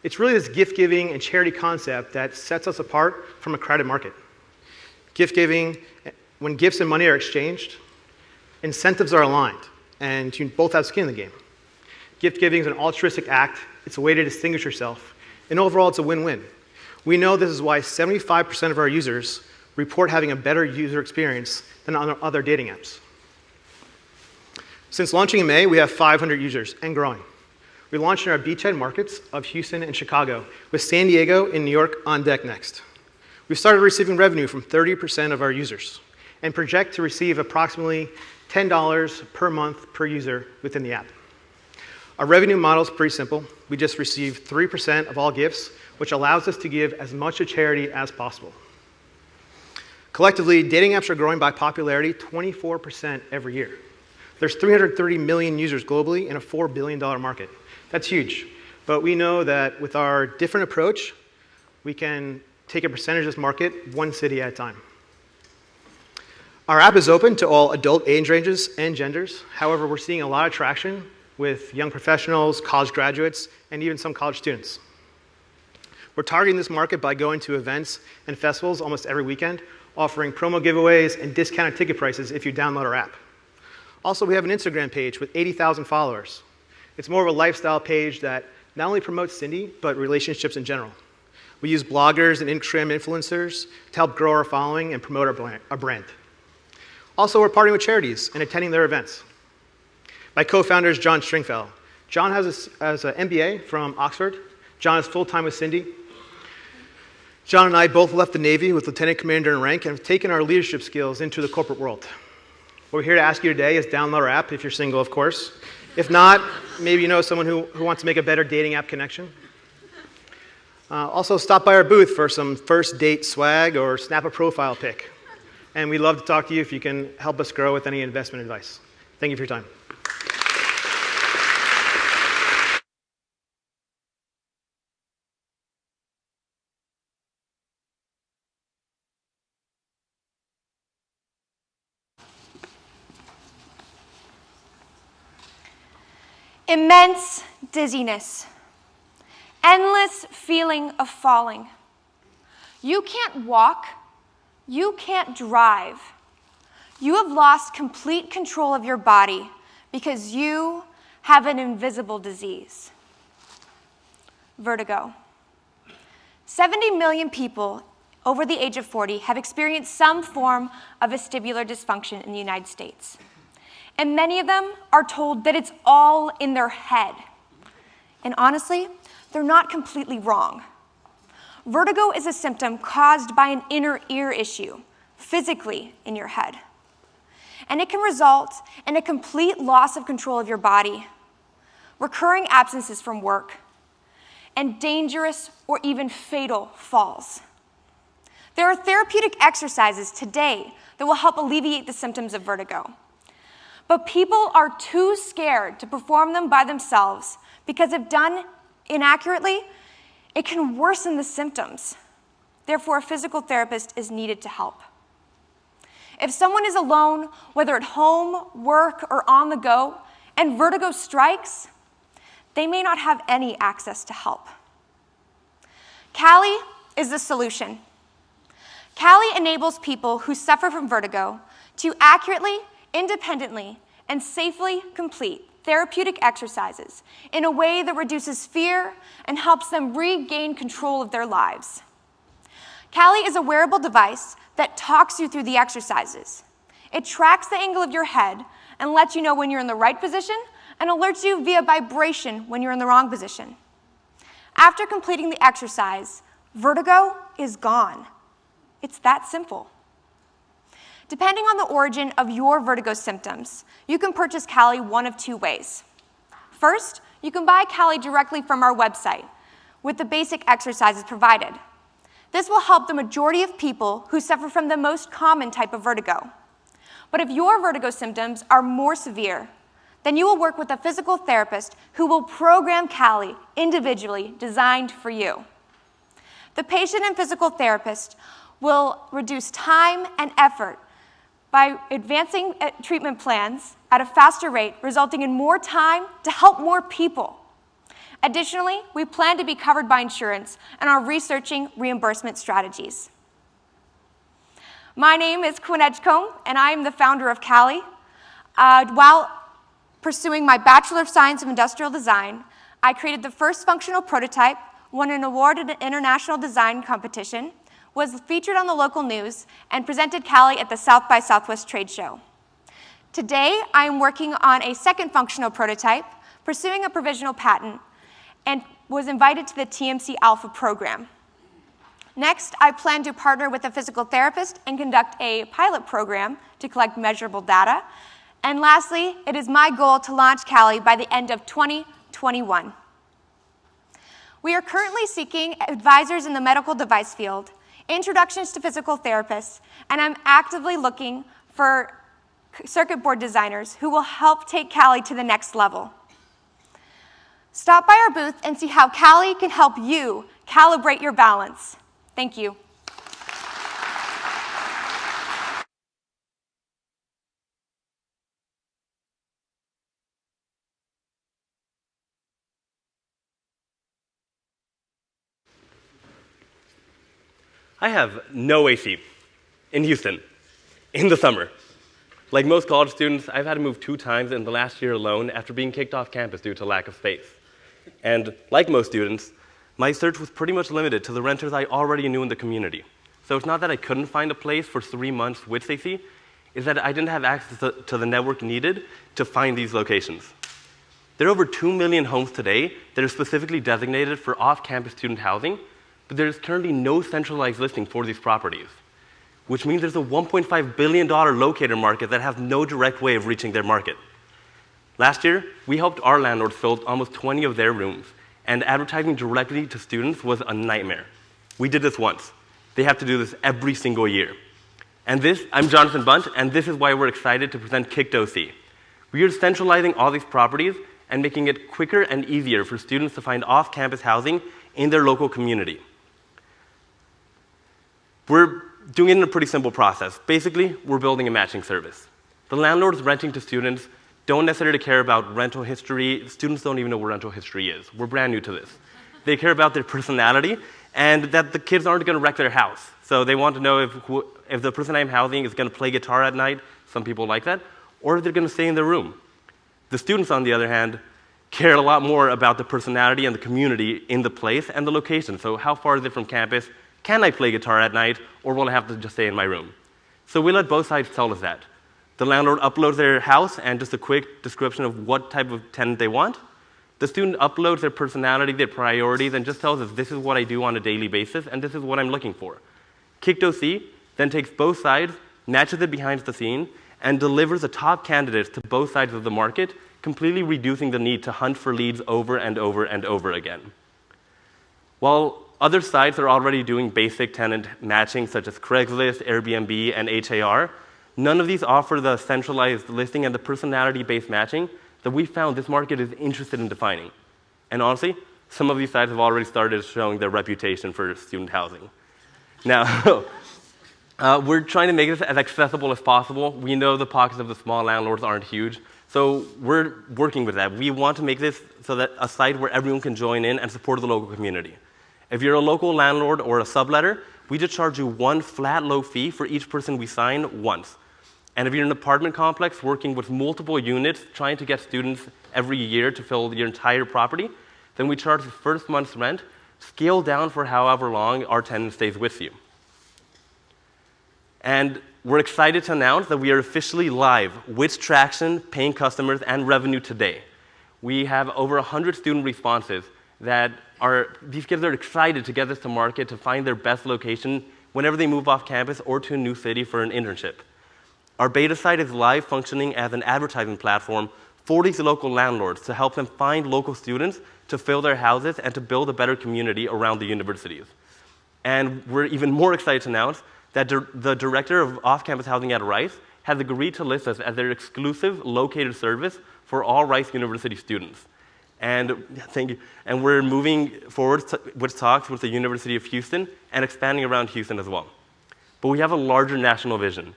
It's really this gift-giving and charity concept that sets us apart from a crowded market. Gift giving, when gifts and money are exchanged, incentives are aligned, and you both have skin in the game. Gift giving is an altruistic act. It's a way to distinguish yourself. And overall, it's a win-win. We know this is why 75% of our users report having a better user experience than on other dating apps. Since launching in May, we have 500 users and growing. We launched in our beachhead markets of Houston and Chicago, with San Diego and New York on deck next. We've started receiving revenue from 30% of our users and project to receive approximately $10 per month per user within the app. Our revenue model is pretty simple. We just receive 3% of all gifts, which allows us to give as much to charity as possible. Collectively, dating apps are growing by popularity 24% every year. There's 330 million users globally in a $4 billion market. That's huge. But we know that with our different approach, we can take a percentage of this market one city at a time. Our app is open to all adult age ranges and genders. However, we're seeing a lot of traction with young professionals, college graduates, and even some college students. We're targeting this market by going to events and festivals almost every weekend, offering promo giveaways and discounted ticket prices if you download our app. Also, we have an Instagram page with 80,000 followers. It's more of a lifestyle page that not only promotes Cindy, but relationships in general. We use bloggers and Instagram influencers to help grow our following and promote our brand. Also, we're partnering with charities and attending their events. My co-founder is John Stringfellow. John has an MBA from Oxford. John is full-time with Cindy. John and I both left the Navy with lieutenant commander in rank and have taken our leadership skills into the corporate world. What we're here to ask you today is download our app if you're single, of course. If not, maybe you know someone who wants to make a better dating app connection. Also, stop by our booth for some first date swag or snap a profile pic. And we'd love to talk to you if you can help us grow with any investment advice. Thank you for your time. Immense dizziness, endless feeling of falling. You can't walk, you can't drive. You have lost complete control of your body because you have an invisible disease. Vertigo. 70 million people over the age of 40 have experienced some form of vestibular dysfunction in the United States. And many of them are told that it's all in their head. And honestly, they're not completely wrong. Vertigo is a symptom caused by an inner ear issue, physically in your head. And it can result in a complete loss of control of your body, recurring absences from work, and dangerous or even fatal falls. There are therapeutic exercises today that will help alleviate the symptoms of vertigo. But people are too scared to perform them by themselves because if done inaccurately, it can worsen the symptoms. Therefore, a physical therapist is needed to help. If someone is alone, whether at home, work, or on the go, and vertigo strikes, they may not have any access to help. Callie is the solution. Callie enables people who suffer from vertigo to accurately, independently, and safely complete therapeutic exercises in a way that reduces fear and helps them regain control of their lives. Callie is a wearable device that talks you through the exercises. It tracks the angle of your head and lets you know when you're in the right position and alerts you via vibration when you're in the wrong position. After completing the exercise, vertigo is gone. It's that simple. Depending on the origin of your vertigo symptoms, you can purchase Callie one of two ways. First, you can buy Callie directly from our website with the basic exercises provided. This will help the majority of people who suffer from the most common type of vertigo. But if your vertigo symptoms are more severe, then you will work with a physical therapist who will program Callie individually designed for you. The patient and physical therapist will reduce time and effort by advancing treatment plans at a faster rate, resulting in more time to help more people. Additionally, we plan to be covered by insurance and are researching reimbursement strategies. My name is Quinn Edgecombe, and I am the founder of Cali. While pursuing my Bachelor of Science of Industrial Design, I created the first functional prototype, won an award at an international design competition, was featured on the local news, and presented Cali at the South by Southwest trade show. Today, I am working on a second functional prototype, pursuing a provisional patent, and was invited to the TMC Alpha program. Next, I plan to partner with a physical therapist and conduct a pilot program to collect measurable data. And lastly, it is my goal to launch Cali by the end of 2021. We are currently seeking advisors in the medical device field, introductions to physical therapists, and I'm actively looking for circuit board designers who will help take Cali to the next level. Stop by our booth and see how Cali can help you calibrate your balance. Thank you. I have no AC in Houston in the summer. Like most college students, I've had to move 2 times in the last year alone after being kicked off campus due to lack of space. And like most students, my search was pretty much limited to the renters I already knew in the community. So it's not that I couldn't find a place for 3 months with AC, it's that I didn't have access to the network needed to find these locations. There are over 2 million homes today that are specifically designated for off-campus student housing, but there is currently no centralized listing for these properties, which means there's a $1.5 billion locator market that has no direct way of reaching their market. Last year, we helped our landlords fill almost 20 of their rooms, and advertising directly to students was a nightmare. We did this once. They have to do this every single year. And I'm Jonathan Bunt, and this is why we're excited to present Kicked.OC. We are centralizing all these properties and making it quicker and easier for students to find off-campus housing in their local community. We're doing it in a pretty simple process. Basically, we're building a matching service. The landlords renting to students don't necessarily care about rental history. Students don't even know what rental history is. We're brand new to this. They care about their personality and that the kids aren't going to wreck their house. So they want to know if the person I'm housing is going to play guitar at night, some people like that, or if they're going to stay in their room. The students, on the other hand, care a lot more about the personality and the community in the place and the location. So how far is it from campus? Can I play guitar at night, or will I have to just stay in my room? So we let both sides tell us that. The landlord uploads their house and just a quick description of what type of tenant they want. The student uploads their personality, their priorities, and just tells us, this is what I do on a daily basis, and this is what I'm looking for. Kicked.OC then takes both sides, matches it behind the scene, and delivers the top candidates to both sides of the market, completely reducing the need to hunt for leads over and over and over again. While other sites are already doing basic tenant matching, such as Craigslist, Airbnb, and HAR, none of these offer the centralized listing and the personality-based matching that we found this market is interested in defining. And honestly, some of these sites have already started showing their reputation for student housing. Now, we're trying to make this as accessible as possible. We know the pockets of the small landlords aren't huge, so we're working with that. We want to make this so that a site where everyone can join in and support the local community. If you're a local landlord or a subletter, we just charge you one flat low fee for each person we sign once. And if you're in an apartment complex working with multiple units, trying to get students every year to fill your entire property, then we charge the first month's rent, scale down for however long our tenant stays with you. And we're excited to announce that we are officially live with traction, paying customers, and revenue today. We have over 100 student responses that these kids are excited to get this to market, to find their best location whenever they move off campus or to a new city for an internship. Our beta site is live functioning as an advertising platform for these local landlords to help them find local students to fill their houses and to build a better community around the universities. And we're even more excited to announce that the director of off-campus housing at Rice has agreed to list us as their exclusive located service for all Rice University students. And thank you. And we're moving forward with talks with the University of Houston and expanding around Houston as well. But we have a larger national vision.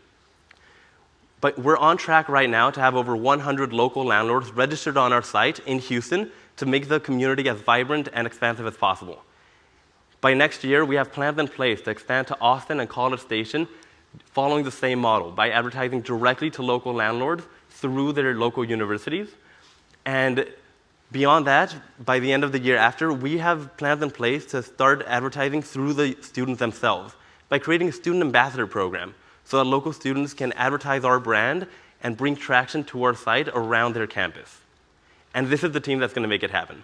But we're on track right now to have over 100 local landlords registered on our site in Houston to make the community as vibrant and expansive as possible. By next year, we have plans in place to expand to Austin and College Station, following the same model by advertising directly to local landlords through their local universities. And beyond that, by the end of the year after, we have plans in place to start advertising through the students themselves by creating a student ambassador program so that local students can advertise our brand and bring traction to our site around their campus. And this is the team that's going to make it happen.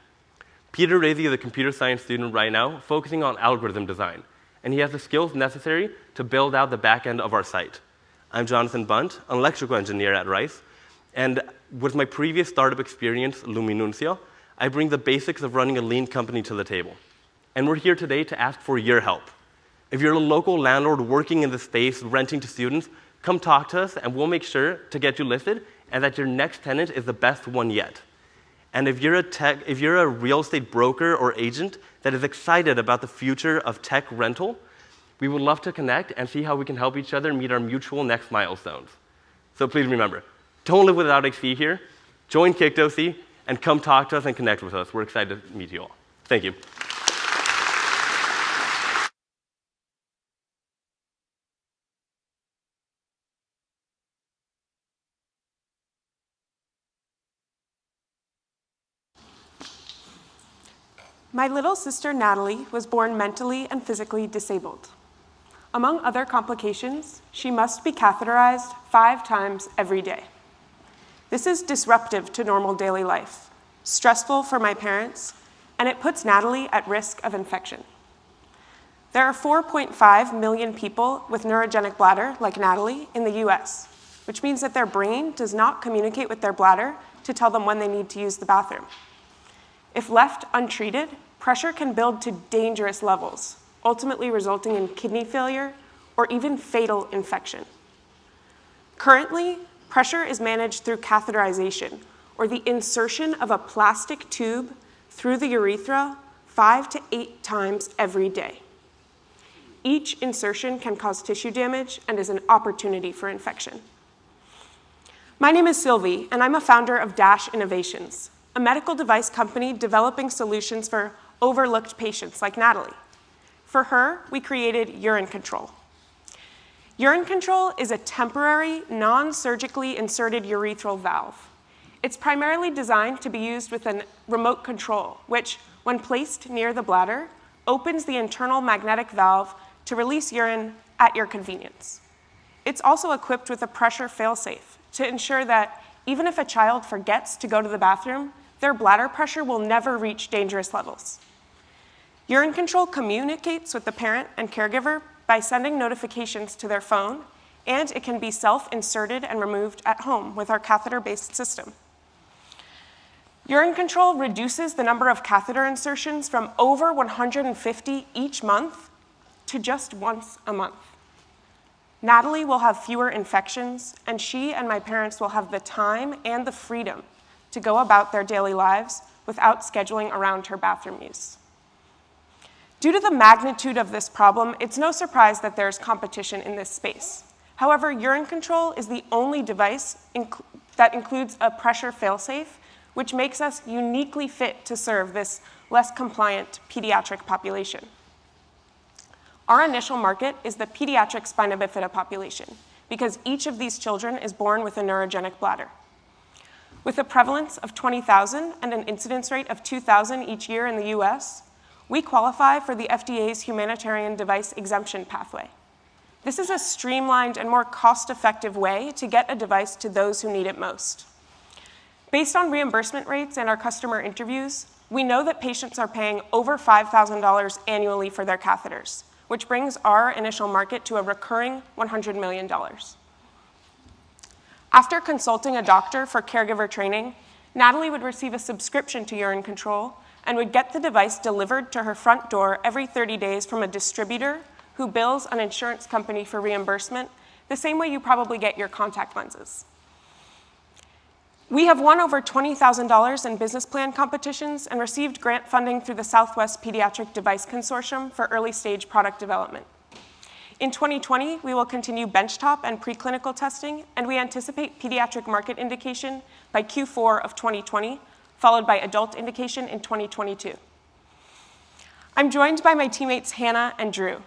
Peter Razy is a computer science student right now focusing on algorithm design, and he has the skills necessary to build out the back end of our site. I'm Jonathan Bunt, an electrical engineer at Rice, and with my previous startup experience, Luminuncio, I bring the basics of running a lean company to the table. And we're here today to ask for your help. If you're a local landlord working in the space, renting to students, come talk to us and we'll make sure to get you listed and that your next tenant is the best one yet. And if you're a real estate broker or agent that is excited about the future of tech rental, we would love to connect and see how we can help each other meet our mutual next milestones. So please remember, don't live without XC here. Join KickDOC and come talk to us and connect with us. We're excited to meet you all. Thank you. My little sister Natalie was born mentally and physically disabled. Among other complications, she must be catheterized 5 times every day. This is disruptive to normal daily life, stressful for my parents, and it puts Natalie at risk of infection. There are 4.5 million people with neurogenic bladder like Natalie in the US, which means that their brain does not communicate with their bladder to tell them when they need to use the bathroom. If left untreated, pressure can build to dangerous levels, ultimately resulting in kidney failure or even fatal infection. Currently, pressure is managed through catheterization, or the insertion of a plastic tube through the urethra 5 to 8 times every day. Each insertion can cause tissue damage and is an opportunity for infection. My name is Sylvie, and I'm a founder of Dash Innovations, a medical device company developing solutions for overlooked patients like Natalie. For her, we created Urine Control. Urine Control is a temporary, non-surgically inserted urethral valve. It's primarily designed to be used with a remote control, which, when placed near the bladder, opens the internal magnetic valve to release urine at your convenience. It's also equipped with a pressure failsafe to ensure that even if a child forgets to go to the bathroom, their bladder pressure will never reach dangerous levels. Urine Control communicates with the parent and caregiver by sending notifications to their phone, and it can be self-inserted and removed at home with our catheter-based system. Urine Control reduces the number of catheter insertions from over 150 each month to just once a month. Natalie will have fewer infections, and she and my parents will have the time and the freedom to go about their daily lives without scheduling around her bathroom use. Due to the magnitude of this problem, it's no surprise that there's competition in this space. However, Urine Control is the only device that includes a pressure failsafe, which makes us uniquely fit to serve this less compliant pediatric population. Our initial market is the pediatric spina bifida population, because each of these children is born with a neurogenic bladder. With a prevalence of 20,000 and an incidence rate of 2,000 each year in the US, we qualify for the FDA's humanitarian device exemption pathway. This is a streamlined and more cost-effective way to get a device to those who need it most. Based on reimbursement rates and our customer interviews, we know that patients are paying over $5,000 annually for their catheters, which brings our initial market to a recurring $100 million. After consulting a doctor for caregiver training, Natalie would receive a subscription to Urine Control and would get the device delivered to her front door every 30 days from a distributor who bills an insurance company for reimbursement, the same way you probably get your contact lenses. We have won over $20,000 in business plan competitions and received grant funding through the Southwest Pediatric Device Consortium for early-stage product development. In 2020, we will continue benchtop and preclinical testing, and we anticipate pediatric market indication by Q4 of 2020, followed by adult indication in 2022. I'm joined by my teammates Hannah and Drew.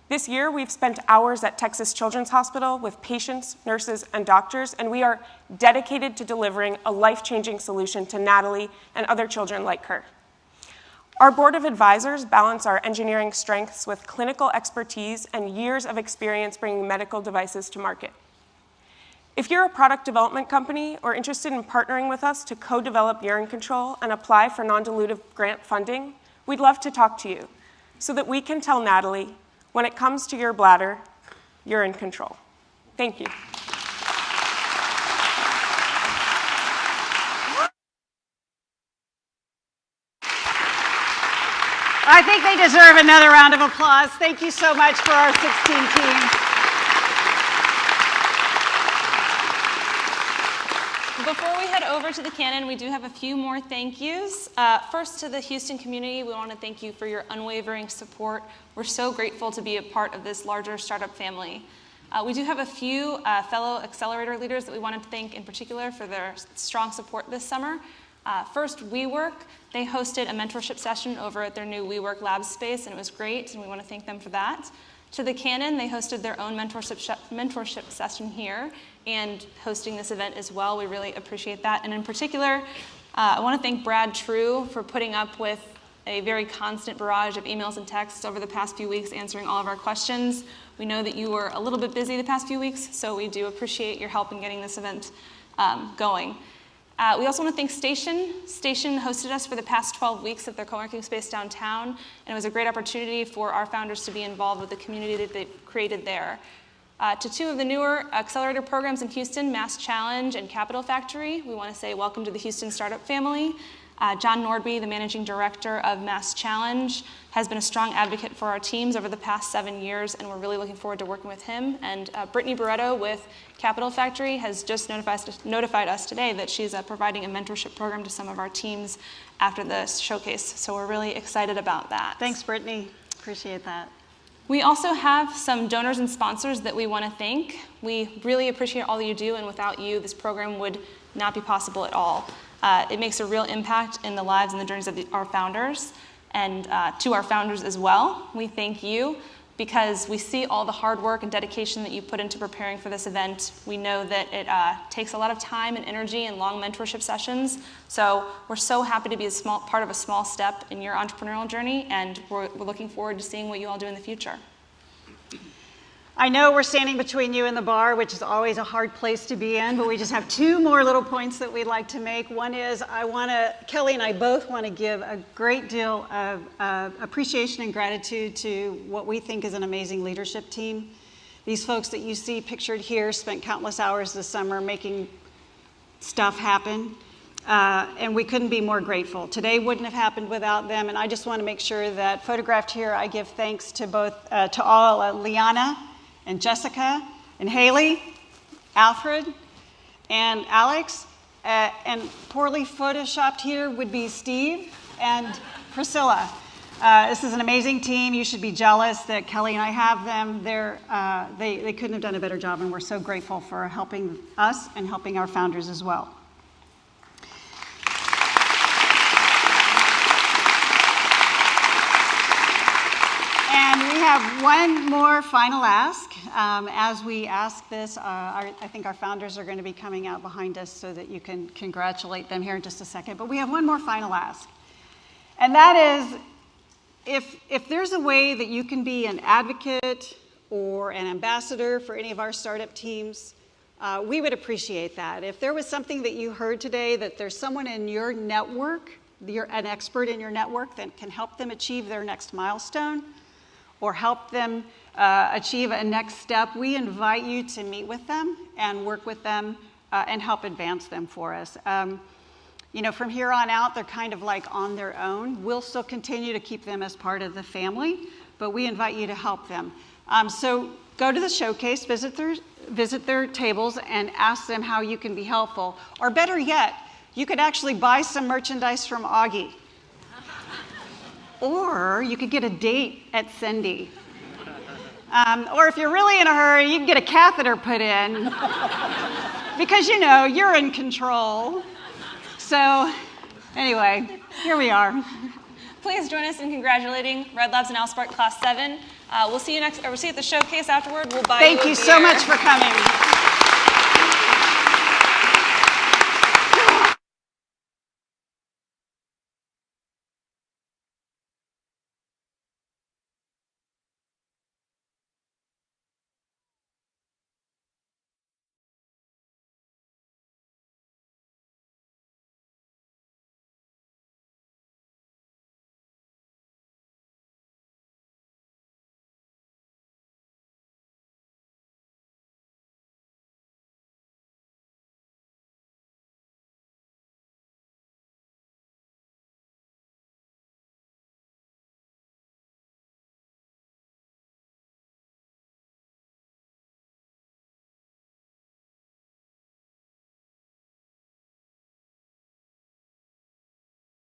This year, we've spent hours at Texas Children's Hospital with patients, nurses, and doctors, and we are dedicated to delivering a life-changing solution to Natalie and other children like her. Our board of advisors balance our engineering strengths with clinical expertise and years of experience bringing medical devices to market. If you're a product development company or interested in partnering with us to co-develop urine control and apply for non-dilutive grant funding, we'd love to talk to you so that we can tell Natalie, when it comes to your bladder, you're in control. Thank you. I think they deserve another round of applause. Thank you so much for our 16 team. Before we head over to the cannon, we do have a few more thank yous. First, to the Houston community, we want to thank you for your unwavering support. We're so grateful to be a part of this larger startup family. We do have a few fellow accelerator leaders that we wanted to thank in particular for their strong support this summer. First, WeWork. They hosted a mentorship session over at their new WeWork lab space, and it was great, and we want to thank them for that. To the Cannon, they hosted their own mentorship session here and hosting this event as well. We really appreciate that. And in particular, I want to thank Brad True for putting up with a very constant barrage of emails and texts over the past few weeks answering all of our questions. We know that you were a little bit busy the past few weeks, so we do appreciate your help in getting this event going. We also want to thank Station. Station hosted us for the past 12 weeks at their co-working space downtown, and it was a great opportunity for our founders to be involved with the community that they've created there. To two of the newer accelerator programs in Houston, Mass Challenge and Capital Factory, we want to say welcome to the Houston startup family. John Nordby, the managing director of Mass Challenge, has been a strong advocate for our teams over the past 7 years, and we're really looking forward to working with him. And Brittany Barretto with Capital Factory has just notified us today that she's providing a mentorship program to some of our teams after the showcase. So we're really excited about that. Thanks, Brittany. Appreciate that. We also have some donors and sponsors that we want to thank. We really appreciate all that you do, and without you, this program would not be possible at all. It makes a real impact in the lives and the journeys of our founders, and to our founders as well. We thank you because we see all the hard work and dedication that you put into preparing for this event. We know that it takes a lot of time and energy and long mentorship sessions. So we're so happy to be a small part of a small step in your entrepreneurial journey, and we're looking forward to seeing what you all do in the future. I know we're standing between you and the bar, which is always a hard place to be in, but we just have two more little points that we'd like to make. One is Kelly and I both want to give a great deal of appreciation and gratitude to what we think is an amazing leadership team. These folks that you see pictured here spent countless hours this summer making stuff happen. And we couldn't be more grateful. Today wouldn't have happened without them, and I just want to make sure that photographed here, I give thanks to all Liana and Jessica and Haley, Alfred and Alex, and poorly photoshopped here would be Steve and Priscilla. This is an amazing team. You should be jealous that Kelly and I have them. They couldn't have done a better job, and we're so grateful for helping us and helping our founders as well. And we have one more final ask. As we ask this, I think our founders are going to be coming out behind us so that you can congratulate them here in just a second. But we have one more final ask. And that is, if there's a way that you can be an advocate or an ambassador for any of our startup teams, we would appreciate that. If there was something that you heard today, that there's someone in your network, you're an expert in your network that can help them achieve their next milestone, or help them achieve a next step, we invite you to meet with them and work with them and help advance them for us. From here on out, they're kind of like on their own. We'll still continue to keep them as part of the family, but we invite you to help them. So go to the showcase, visit their tables, and ask them how you can be helpful. Or better yet, you could actually buy some merchandise from Augie. Or you could get a date at Cindy. Or if you're really in a hurry, you can get a catheter put in. Because, you're in control. So, anyway, here we are. Please join us in congratulating Red Labs and OwlSpark Class 7. We'll see you at the showcase afterward. We'll buy Thank you a you so beer. much for coming.